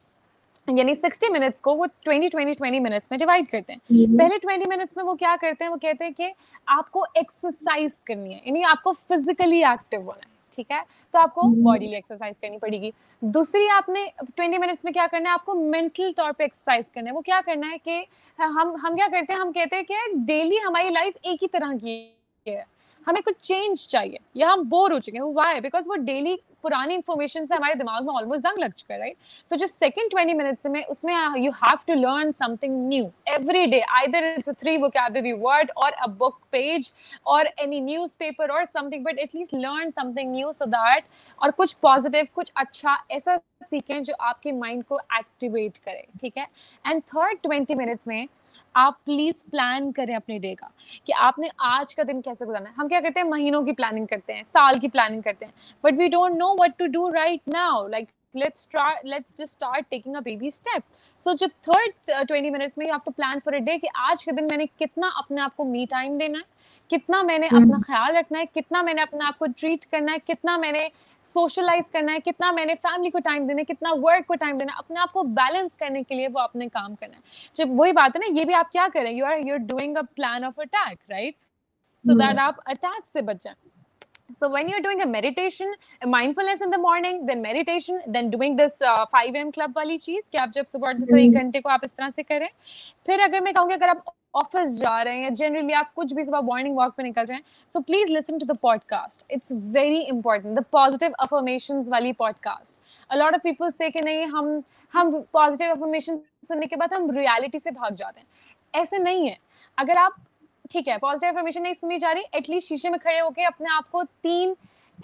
यानी 60 मिनट्स को वो 20 मिनट्स में डिवाइड करते हैं. पहले 20 मिनट्स में वो क्या करते हैं, वो कहते हैं कि आपको एक्सरसाइज करनी है, यानी आपको फिजिकली एक्टिव होना है. ठीक है, तो आपको बॉडीली एक्सरसाइज करनी पड़ेगी. दूसरी आपने 20 मिनट्स में क्या करना है, आपको मेंटल तौर पे एक्सरसाइज करना है. वो क्या करना है कि हम क्या करते हैं, हम कहते हैं कि डेली हमारी लाइफ एक ही तरह की है, हमें कुछ चेंज चाहिए, या हम बोर हो चुके हैं. व्हाई? बिकॉज वो डेली पुरानी इन्फॉर्मेशन से हमारे दिमाग में ऑलमोस्ट दंग लग चुका है. राइट, सो जो सेकंड 20 मिनट्स में उसमें you have to learn something new every day, either it's a 3 vocabulary word or a book page or any newspaper or something, but at least learn something new so that और कुछ positive, कुछ अच्छा ऐसा सीखें जो आपके mind को activate करे. ठीक है, एंड थर्ड 20 मिनट्स में आप प्लीज प्लान करें अपने डे का कि आपने आज का दिन कैसे गुजारना है. हम क्या करते हैं, महीनों की प्लानिंग करते हैं, साल की प्लानिंग करते हैं, but we don't know what to do right now. Like let's just start taking a baby step. So जो third 20 minutes में you have to plan for a day कि आज के दिन मैंने कितना अपने आप को me time देना है, कितना मैंने अपना ख्याल रखना है, कितना मैंने अपने आप को ट्रीट करना है, कितना मैंने सोशलाइज करना है, कितना मैंने फैमिली को टाइम देना है, कितना वर्क को टाइम देना है, अपने आप को बैलेंस करने के लिए वो अपने काम करना है. जब वही बात है ना, ये भी आप क्या करें, you're doing a plan of attack, right? So that आप अटैक से बच जाएं. So when you're doing a meditation, a mindfulness in the morning, then meditation, then doing this 5 AM club वाली चीज कि आप जब सुबह उठते से 1 घंटे को आप इस तरह से करें. फिर अगर मैं कहूँगी अगर आप ऑफिस जा रहे हैं या जनरली आप कुछ भी सुबह मॉर्निंग वॉक पे निकल रहे हैं, so please listen to the podcast. It's very important, the positive affirmations वाली podcast. A lot of people से कि नहीं हम पॉजिटिव अफर्मेशन सुनने के बाद हम रियलिटी से भाग जाते हैं. ऐसे नहीं है. अगर आप ठीक है पॉजिटिव अफर्मेशन नहीं सुनी जा रही, एटलीस्ट शीशे में खड़े होकर अपने आप को 3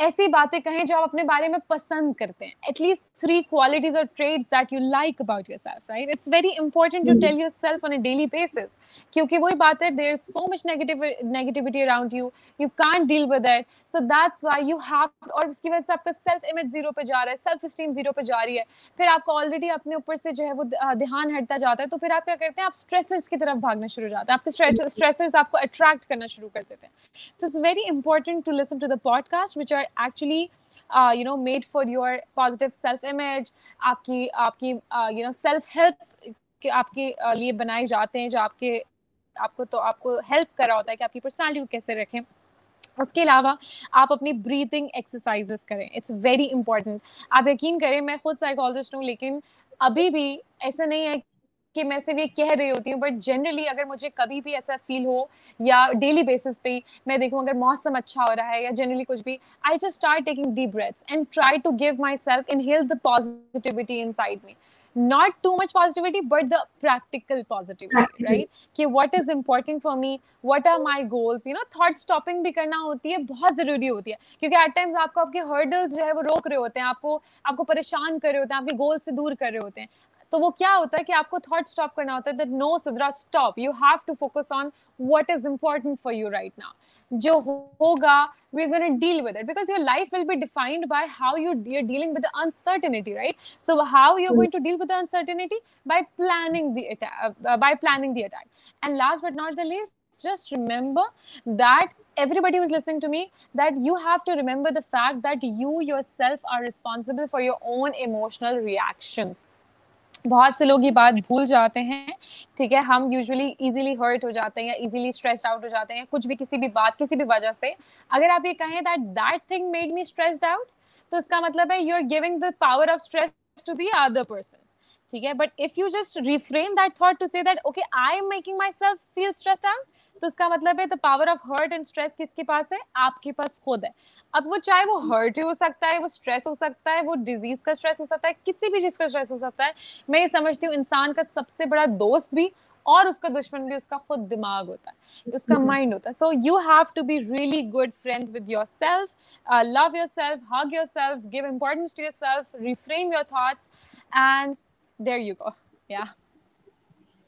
ऐसी बातें कहें जो आप अपने बारे में पसंद करते हैं. At least 3 qualities or traits that you like about yourself, right? It's very important to tell yourself on a daily basis. क्योंकि वही बात है, there's so much negativity around you. You can't deal with it. So that's why you have, और उसकी वजह से आपका self image zero पे जा रहा है, सेल्फ स्टीम जीरो पे जा रही है, फिर आपका ऑलरेडी अपने ऊपर से जो है वो ध्यान हटता जाता है, तो फिर आप क्या करते हैं, आप स्ट्रेसर्स की तरफ भागना शुरू हो जाते हैं, आपके स्ट्रेसर्स आपको अट्रैक्ट करना शुरू कर देते हैं. So it's very important to listen to the podcast which are actually made for your positive self image. आपकी self help आपके लिए बनाए जाते हैं, जो आपको हेल्प कर रहा होता है कि आपकी पर्सनालिटी को कैसे रखें. उसके अलावा आप अपनी ब्रीथिंग एक्सरसाइजेस करें. It's very important. आप यकीन करें, मैं खुद साइकोलॉजिस्ट हूँ, लेकिन अभी भी ऐसा नहीं है कि मैं सिर्फ ये कह रही होती हूँ, बट जनरली अगर मुझे कभी भी ऐसा फील हो या डेली बेसिस पे मैं देखूँ अगर मौसम अच्छा हो रहा है या जनरली कुछ भी, I just start taking deep breaths and try to give myself inhale the positivity inside me. Not too much positivity, but the practical positivity, right? कि what is important for me, what are my goals, thought stopping भी करना होती है, बहुत जरूरी होती है, क्योंकि at times आपको आपके hurdles जो है वो रोक रहे होते हैं, आपको परेशान कर रहे होते हैं, आपके गोल से दूर कर रहे होते हैं. तो वो क्या होता है कि आपको थॉट स्टॉप करना होता है, that no Sidra, stop, you have to focus on what is important for you right now. जो होगा, we're going to deal with it, because your life will be defined by how you're dealing with the uncertainty, right? So how you're going to deal with the uncertainty? By planning the attack. And last but not the least, just remember that everybody who's listening to me, that you have to remember the fact that you yourself are responsible for your own emotional reactions. बहुत से लोग ये बात भूल जाते हैं, ठीक है. हम यूजुअली इजीली हर्ट हो जाते हैं या इजीली स्ट्रेस्ड आउट हो जाते हैं, कुछ भी, किसी भी बात, किसी भी वजह से. अगर आप ये कहें that thing made me stressed out, तो इसका मतलब है you are giving the power of stress to the other person, ठीक है. But if you just reframe that thought to say that okay, I am making myself feel stressed out, तो इसका मतलब है the power of hurt and stress किसके पास है? आपके पास खुद है. अब वो चाहे वो हर्ट हो सकता है, वो स्ट्रेस हो सकता है, वो डिजीज का स्ट्रेस हो सकता है, किसी भी चीज का स्ट्रेस हो सकता है. मैं ये समझती हूँ इंसान का सबसे बड़ा दोस्त भी और उसका दुश्मन भी उसका खुद दिमाग होता है, उसका माइंड होता है. So you have to be really good friends with yourself, love yourself, hug yourself, give importance to yourself, reframe your thoughts, and there you go. या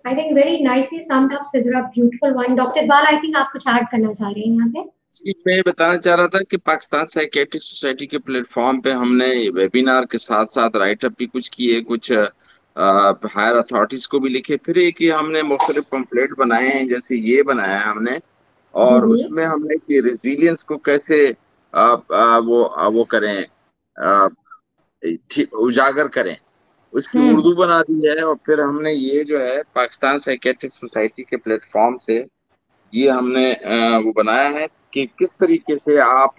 I think very nicely summed up, Sidra. Beautiful one. Dr. Iqbal, I think आप कुछ add करना चाह रहे हैं यहाँ पे. मैं बताना चाह रहा था कि पाकिस्तान साइकेट्रिक सोसाइटी के प्लेटफॉर्म पे हमने वेबिनार के साथ साथ राइटअप भी कुछ किए, कुछ हायर अथॉरिटीज को भी लिखे, फिर एक ये हमने मुख्तलिफ पंपलेट बनाए हैं, जैसे ये बनाया है हमने, और उसमें हमने कि रेजिलियंस को कैसे वो करें, उजागर करें, उसकी उर्दू बना दी है. और फिर हमने ये जो है पाकिस्तान साइकेट्रिक सोसाइटी के प्लेटफॉर्म से ये हमने वो बनाया है कि किस तरीके से आप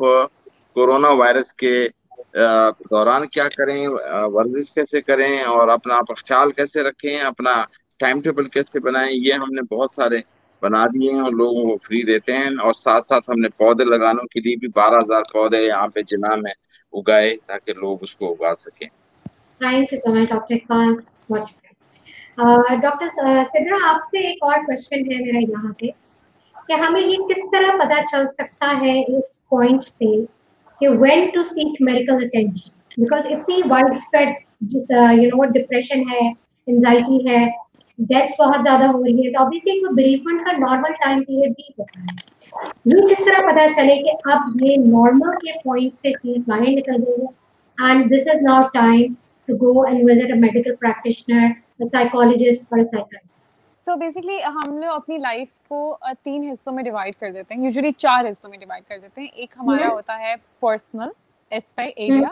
कोरोना वायरस के दौरान क्या करें, वर्जिश कैसे करें, और अपना आप ख्याल कैसे रखें, अपना टाइम टेबल कैसे बनाएं. ये हमने बहुत सारे बना दिए हैं और लोगों को फ्री देते हैं. और साथ साथ हमने पौधे लगाने के लिए भी 12,000 पौधे यहाँ पे जिना में उगाए ताकि लोग उसको उगा सकें. Thank you so much doctor Iqbal. Doctor Sidra, आपसे एक और क्वेश्चन है मेरा यहाँ पे कि हमें ये किस तरह पता चल सकता है इस पॉइंट पे कि when to seek medical attention, because इतनी वाइड स्प्रेड डिप्रेशन है, एंजाइटी है, डेथ्स बहुत ज्यादा हो रही है, तो ऑब्वियसली कोई बेरीफमेंट का नॉर्मल टाइम पीरियड भी होता है. ये किस तरह पता चले कि अब ये नॉर्मल के पॉइंट से चीज बाहर निकल गई है and this is now time to go and visit a medical practitioner, a psychologist or a psychiatrist? So basically हम लोग अपनी लाइफ को 3 हिस्सों में डिवाइड कर देते हैं, यूजुअली 4 हिस्सों में डिवाइड कर देते हैं. एक हमारा होता है पर्सनल एरिया,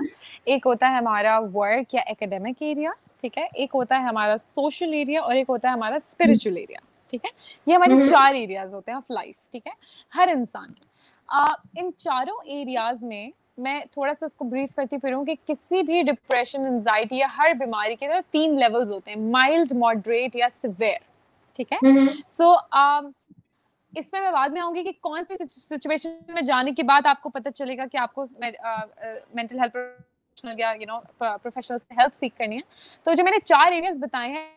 एक होता है हमारा वर्क या एकेडमिक एरिया, ठीक है, एक होता है हमारा सोशल एरिया, और एक होता है हमारा स्पिरिचुअल एरिया, ठीक है. ये हमारे 4 एरियाज होते हैं ऑफ लाइफ, ठीक है, हर इंसान के. इन चारों एरियाज में मैं थोड़ा सा इसको ब्रीफ करती फिरूं कि किसी भी डिप्रेशन, एंजाइटी या हर बीमारी के 3 लेवल्स होते हैं, माइल्ड, मॉडरेट या सिवियर, ठीक है. सो इसमें मैं बाद में आऊंगी कि कौन सी सिचुएशन में जाने के बाद आपको पता चलेगा कि आपको मेंटल हेल्थ प्रोफेशनल या प्रोफेशनल से हेल्प सीख करनी है. तो जो मैंने 4 एरियाज बताए हैं,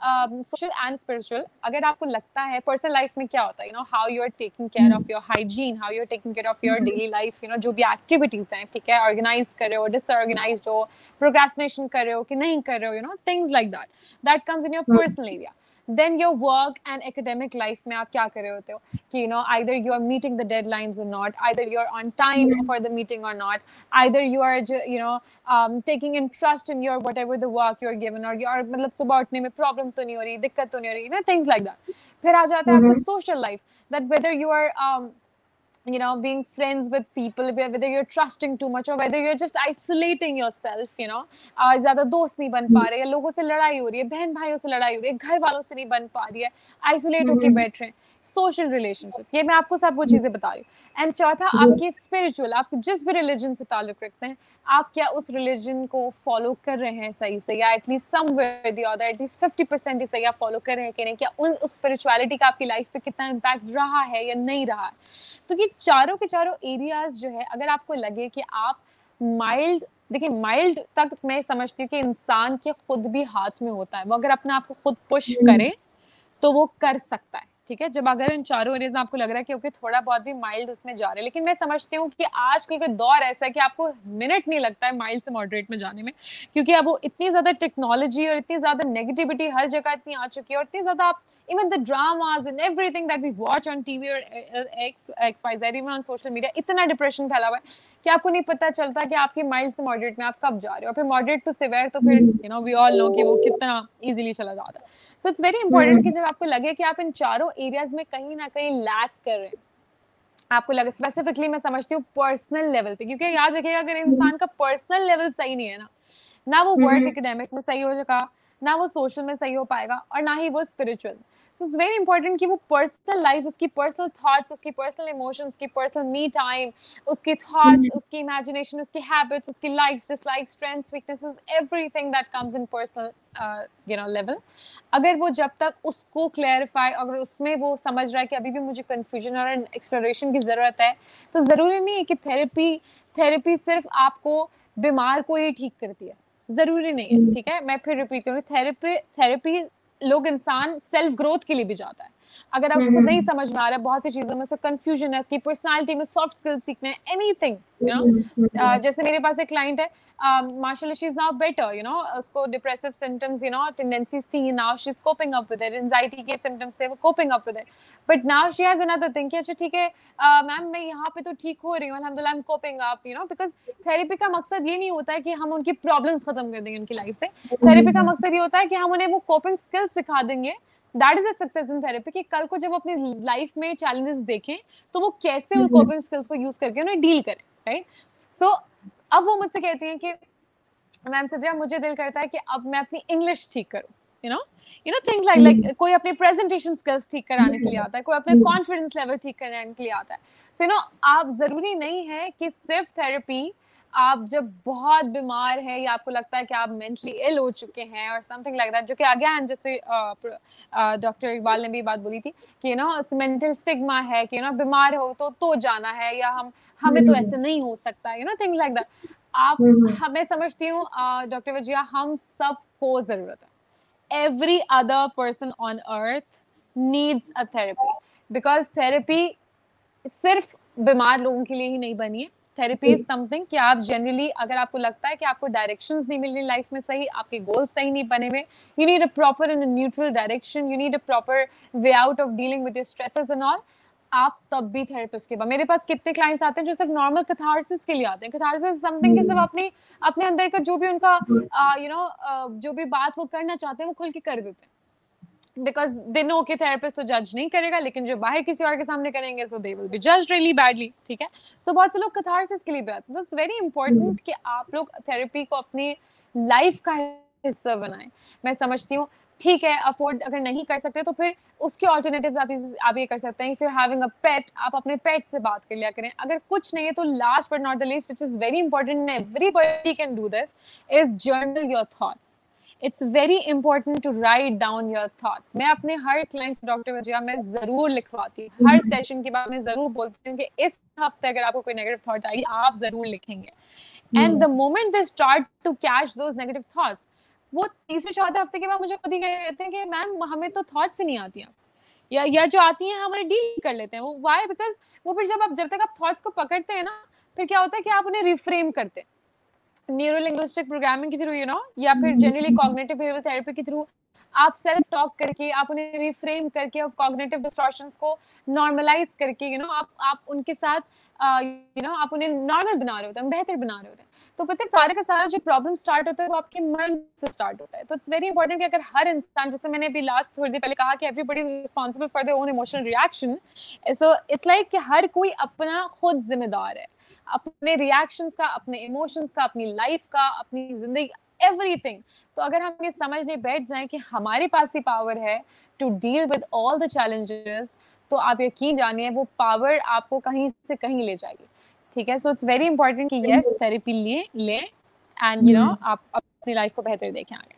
सोशल एंड स्पिरिचुअल, अगर आपको लगता है पर्सनल लाइफ में क्या होता है, how you are taking care of your hygiene, how you are taking care of your daily life, जो भी एक्टिविटीज हैं, ठीक है, ऑर्गेनाइज कर रहे हो, डिसऑर्गेनाइज हो, प्रोक्रेस्टिनेशन कर रहे हो कि नहीं कर रहे हो, things like that comes in your personal area. Then your work and academic life में आप क्या कर रहे होते हो कि either you are meeting the deadlines or not, either you are on time for the meeting or not, either you are taking interest in your whatever the work you are given, or you are मतलब सुबह उठने में problem तो नहीं हो रही, दिक्कत तो नहीं हो रही, things like that. फिर आ जाता है आपका social life, that whether you are being friends with people, whether you're trusting too much or whether you're just isolating yourself, ज़्यादा दोस्त नहीं बन पा रहे, या लोगों से लड़ाई हो रही है, बहन भाइयों से लड़ाई हो रही है, घर वालों से नहीं बन पा रही है, आइसोलेट होके बैठ रहे हैं, सोशल रिलेशनशिप्स, ये मैं आपको सब वो चीजें बता रही हूँ. एंड चौथा, आपकी स्पिरिचुअल, आप जिस भी रिलीजन से ताल्लुक रखते हैं, आप क्या उस रिलीजन को फॉलो कर रहे हैं सही से, या at least somewhere the other at least 50% ही सही आप फॉलो कर रहे हैं कि नहीं, क्या उस स्पिरिचुअलिटी का आपकी लाइफ पे कितना इम्पैक्ट रहा है या नहीं रहा है. तो ये चारों के चारों एरियाज जो है, अगर आपको लगे कि आप माइल्ड, देखिए माइल्ड तक मैं समझती हूँ कि इंसान के खुद भी हाथ में होता है, वो अगर अपने आप को खुद पुश करे तो वो कर सकता है, ठीक है, जब अगर इन चारों एरियाज में आपको लग रहा है कि ओके थोड़ा बहुत भी माइल्ड उसमें जा रहे हैं. लेकिन मैं समझती हूँ कि आजकल का दौर ऐसा है कि आपको मिनट नहीं लगता है माइल्ड से मॉडरेट में जाने में, क्योंकि अब वो इतनी ज्यादा टेक्नोलॉजी और इतनी ज्यादा नेगेटिविटी हर जगह इतनी आ चुकी है, और इतनी ज्यादा even the dramas and everything that we watch on TV or XYZ, even on social media, इतना डिप्रेशन फैला हुआ है कि आपको नहीं पता चलता कि आपके माइल्ड से मॉडरेट में आप कब जा रहे हो, और फिर मॉडरेट टू सिवियर तो फिर वी ऑल नो कि वो कितना इजीली चला जाता है. सो इट्स वेरी इंपॉर्टेंट कि जब आपको लगे कि आप इन चारों एरियाज में कहीं ना कहीं लैक कर रहे हैं, आपको लगे, स्पेसिफिकली मैं समझती हूँ पर्सनल लेवल पे, क्योंकि याद रखिएगा अगर इंसान का पर्सनल लेवल सही नहीं है ना वो वर्क एकेडमिक में सही हो जाएगा, ना वो सोशल में सही हो पाएगा, और ना ही वो spiritual. So it's very important कि वो पर्सनल लाइफ, उसकी पर्सनल थॉट्स, उसकी पर्सनल इमोशंस, उसकी पर्सनल मी टाइम, उसके थॉट्स, उसकी इमेजिनेशन, उसकी हैबिट्स, उसकी likes, dislikes, strengths, weaknesses, everything that comes in personal level, अगर वो जब तक उसको क्लैरिफाई, अगर उसमें वो समझ रहा है कि अभी भी मुझे कंफ्यूजन और एक्सप्लोरेशन की जरूरत है, तो जरूरी नहीं है कि थेरेपी सिर्फ आपको बीमार को ही ठीक करती है, जरूरी नहीं है, ठीक है. मैं फिर रिपीट करूँगी, थेरेपी लोग, इंसान सेल्फ ग्रोथ के लिए भी जाता है. अगर आप उसको नहीं समझ में आ रहा है, बहुत सी चीजों में से कंफ्यूजन है, उसकी पर्सनालिटी में सॉफ्ट स्किल्स सीखने हैं, एनीथिंग, जैसे मेरे पास एक क्लाइंट है, माशाल्लाह शी इज नाउ बेटर, उसको डिप्रेसिव सिम्टम्स, टेंडेंसीज थी, now she is coping up with it, anxiety के सिम्टम्स थे, वो coping up with it, but now she has another thing कि अच्छा ठीक है मैम मैं यहाँ पे तो ठीक हो रही हूँ, अल्हम्दुलिल्लाह, I am coping up, because therapy का मकसद ये नहीं होता है कि हम उनकी प्रॉब्लम्स खत्म कर देंगे उनकी लाइफ से. थेरेपी का मकसद ये होता है कि हम उन्हें वो कोपिंग स्किल्स सिखा देंगे. That is a success in therapy, कि कल को जब अपनी लाइफ में चैलेंजेस देखें तो वो कैसे उन कोपिंग स्किल्स को यूज करके उन्हें डील करें, राइट. सो अब वो मुझसे कहती हैं कि मैम सजरा, मुझे दिल करता है कि अब मैं अपनी इंग्लिश ठीक करूं, थिंग्स लाइक कोई अपनी प्रेजेंटेशन स्किल्स ठीक कराने के लिए आता है, कोई अपने कॉन्फिडेंस लेवल ठीक कराने के लिए आता है. सो आप जरूरी नहीं है कि सिर्फ थेरेपी आप जब बहुत बीमार है या आपको लगता है कि आप मेंटली इल हो चुके हैं और समथिंग लाइक दैट, जो कि अगेन जैसे डॉक्टर इकबाल ने भी बात बोली थी कि मेंटल स्टिग्मा है कि बीमार हो तो जाना है, या हमें तो ऐसे नहीं हो सकता, थिंग्स लाइक दैट. आप मैं समझती हूँ डॉक्टर वजिया, हम सबको जरूरत है, every other person on earth needs a therapy, because therapy सिर्फ बीमार लोगों के लिए ही नहीं बनी है. थेरेपी इज समथिंग कि आप जनरली, अगर आपको लगता है कि आपको डायरेक्शंस नहीं मिल रही लाइफ में सही, आपके गोल्स सही नहीं बने हुए, you need a proper and neutral direction, you need a proper way out of dealing with your stresses and all, आप तब भी थेरेपिस्ट के बाद. मेरे पास कितने क्लाइंट्स आते हैं जो सिर्फ नॉर्मल कैथारसिस के लिए आते हैं. कैथारसिस समथिंग कि सिर्फ अपने अंदर का जो भी उनका जो भी बात वो करना चाहते हैं वो खुल के कर देते हैं, बिकॉज दे नो कि थेरेपिस्ट तो जज नहीं करेगा, लेकिन जो बाहर किसी और के सामने करेंगे so they will be judged really badly, ठीक है. सो बहुत से लोग कैथारसिस के लिए भी आते हैं. इट्स वेरी इंपॉर्टेंट कि आप लोग थेरेपी को अपनी लाइफ का हिस्सा बनाएं. मैं समझती हूँ ठीक है, अफोर्ड अगर नहीं कर सकते तो फिर उसके ऑल्टरनेटिव्स आप ये कर सकते हैं. फिर हैविंग अ पेट, आप अपने पेट से बात कर लिया करें. अगर कुछ नहीं है तो last but not the least, which is very important, everybody can do this, is journal your thoughts. It's very important to write down your thoughts. मैं अपने हर क्लाइंट डॉक्टर वजिया में जरूर लिखवाती हूँ, हर सेशन के बाद मैं जरूर बोलती हूँ कि इस हफ्ते अगर आपको कोई नेगेटिव थॉट आई आप जरूर लिखेंगे. And the moment they start to catch those negative thoughts, वो तीसरे चौथे हफ्ते के बाद मुझे खुद ही कह रहे थे कि मैम हमें तो थॉट्स ही नहीं आती हैं, या जो आती हैं हमारे डील कर लेते हैं। वो व्हाई? बिकॉज वो फिर जब तक आप थॉट्स को पकड़ते हैं ना, फिर क्या होता है कि आप उन्हें रिफ्रेम करते हैं न्यूरो लिंग्विस्टिक प्रोग्रामिंग के थ्रू, या फिर जनरली कॉग्निटिव बिहेवियर थेरेपी के थ्रू आप सेल्फ टॉक करके, आप उन्हें रिफ्रेम करके और कॉग्निटिव डिस्टॉर्शंस को नॉर्मलाइज करके आप उनके साथ आप उन्हें नॉर्मल बना रहे होते हैं, बेहतर बना रहे होते हैं। तो पता है सारे का सारा जो प्रॉब्लम स्टार्ट होता है वो आपके मन से स्टार्ट होता है। तो इट्स वेरी इंपॉर्टेंट कि अगर हर इंसान, जैसे मैंने अभी लास्ट थोड़ी देर पहले कहा कि everybody is responsible for their own emotional reaction, so it's like कि हर कोई अपना खुद जिम्मेदार है, अपने रिएक्शंस का, अपने इमोशंस का, अपनी लाइफ का, अपनी जिंदगी, एवरीथिंग। तो अगर हम ये समझने बैठ जाएं कि हमारे पास ही पावर है to deal with all the challenges, तो आप यकीन जानिए वो पावर आपको कहीं से कहीं ले जाएगी। ठीक है, सो इट्स वेरी इंपॉर्टेंट कि यस थेरेपी लें एंड आप अपनी लाइफ को बेहतर देखें आगे।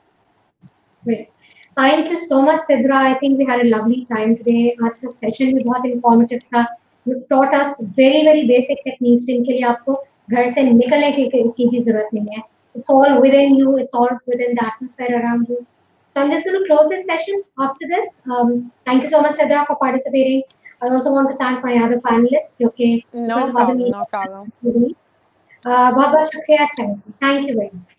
Great. Thank you so much, Sidra. I think we had a lovely time today. आज का सेशन भी बहुत informative था. You've taught us very very basic techniques जिनके लिए आपको घर से निकलने की जरूरत नहीं है. It's all within you. It's all within the atmosphere around you. So I'm just going to close this session after this. Thank you so much, Sidra, for participating. I also want to thank my other panelists. Okay. No problem. बहुत बहुत शुक्रिया. Thank you very much.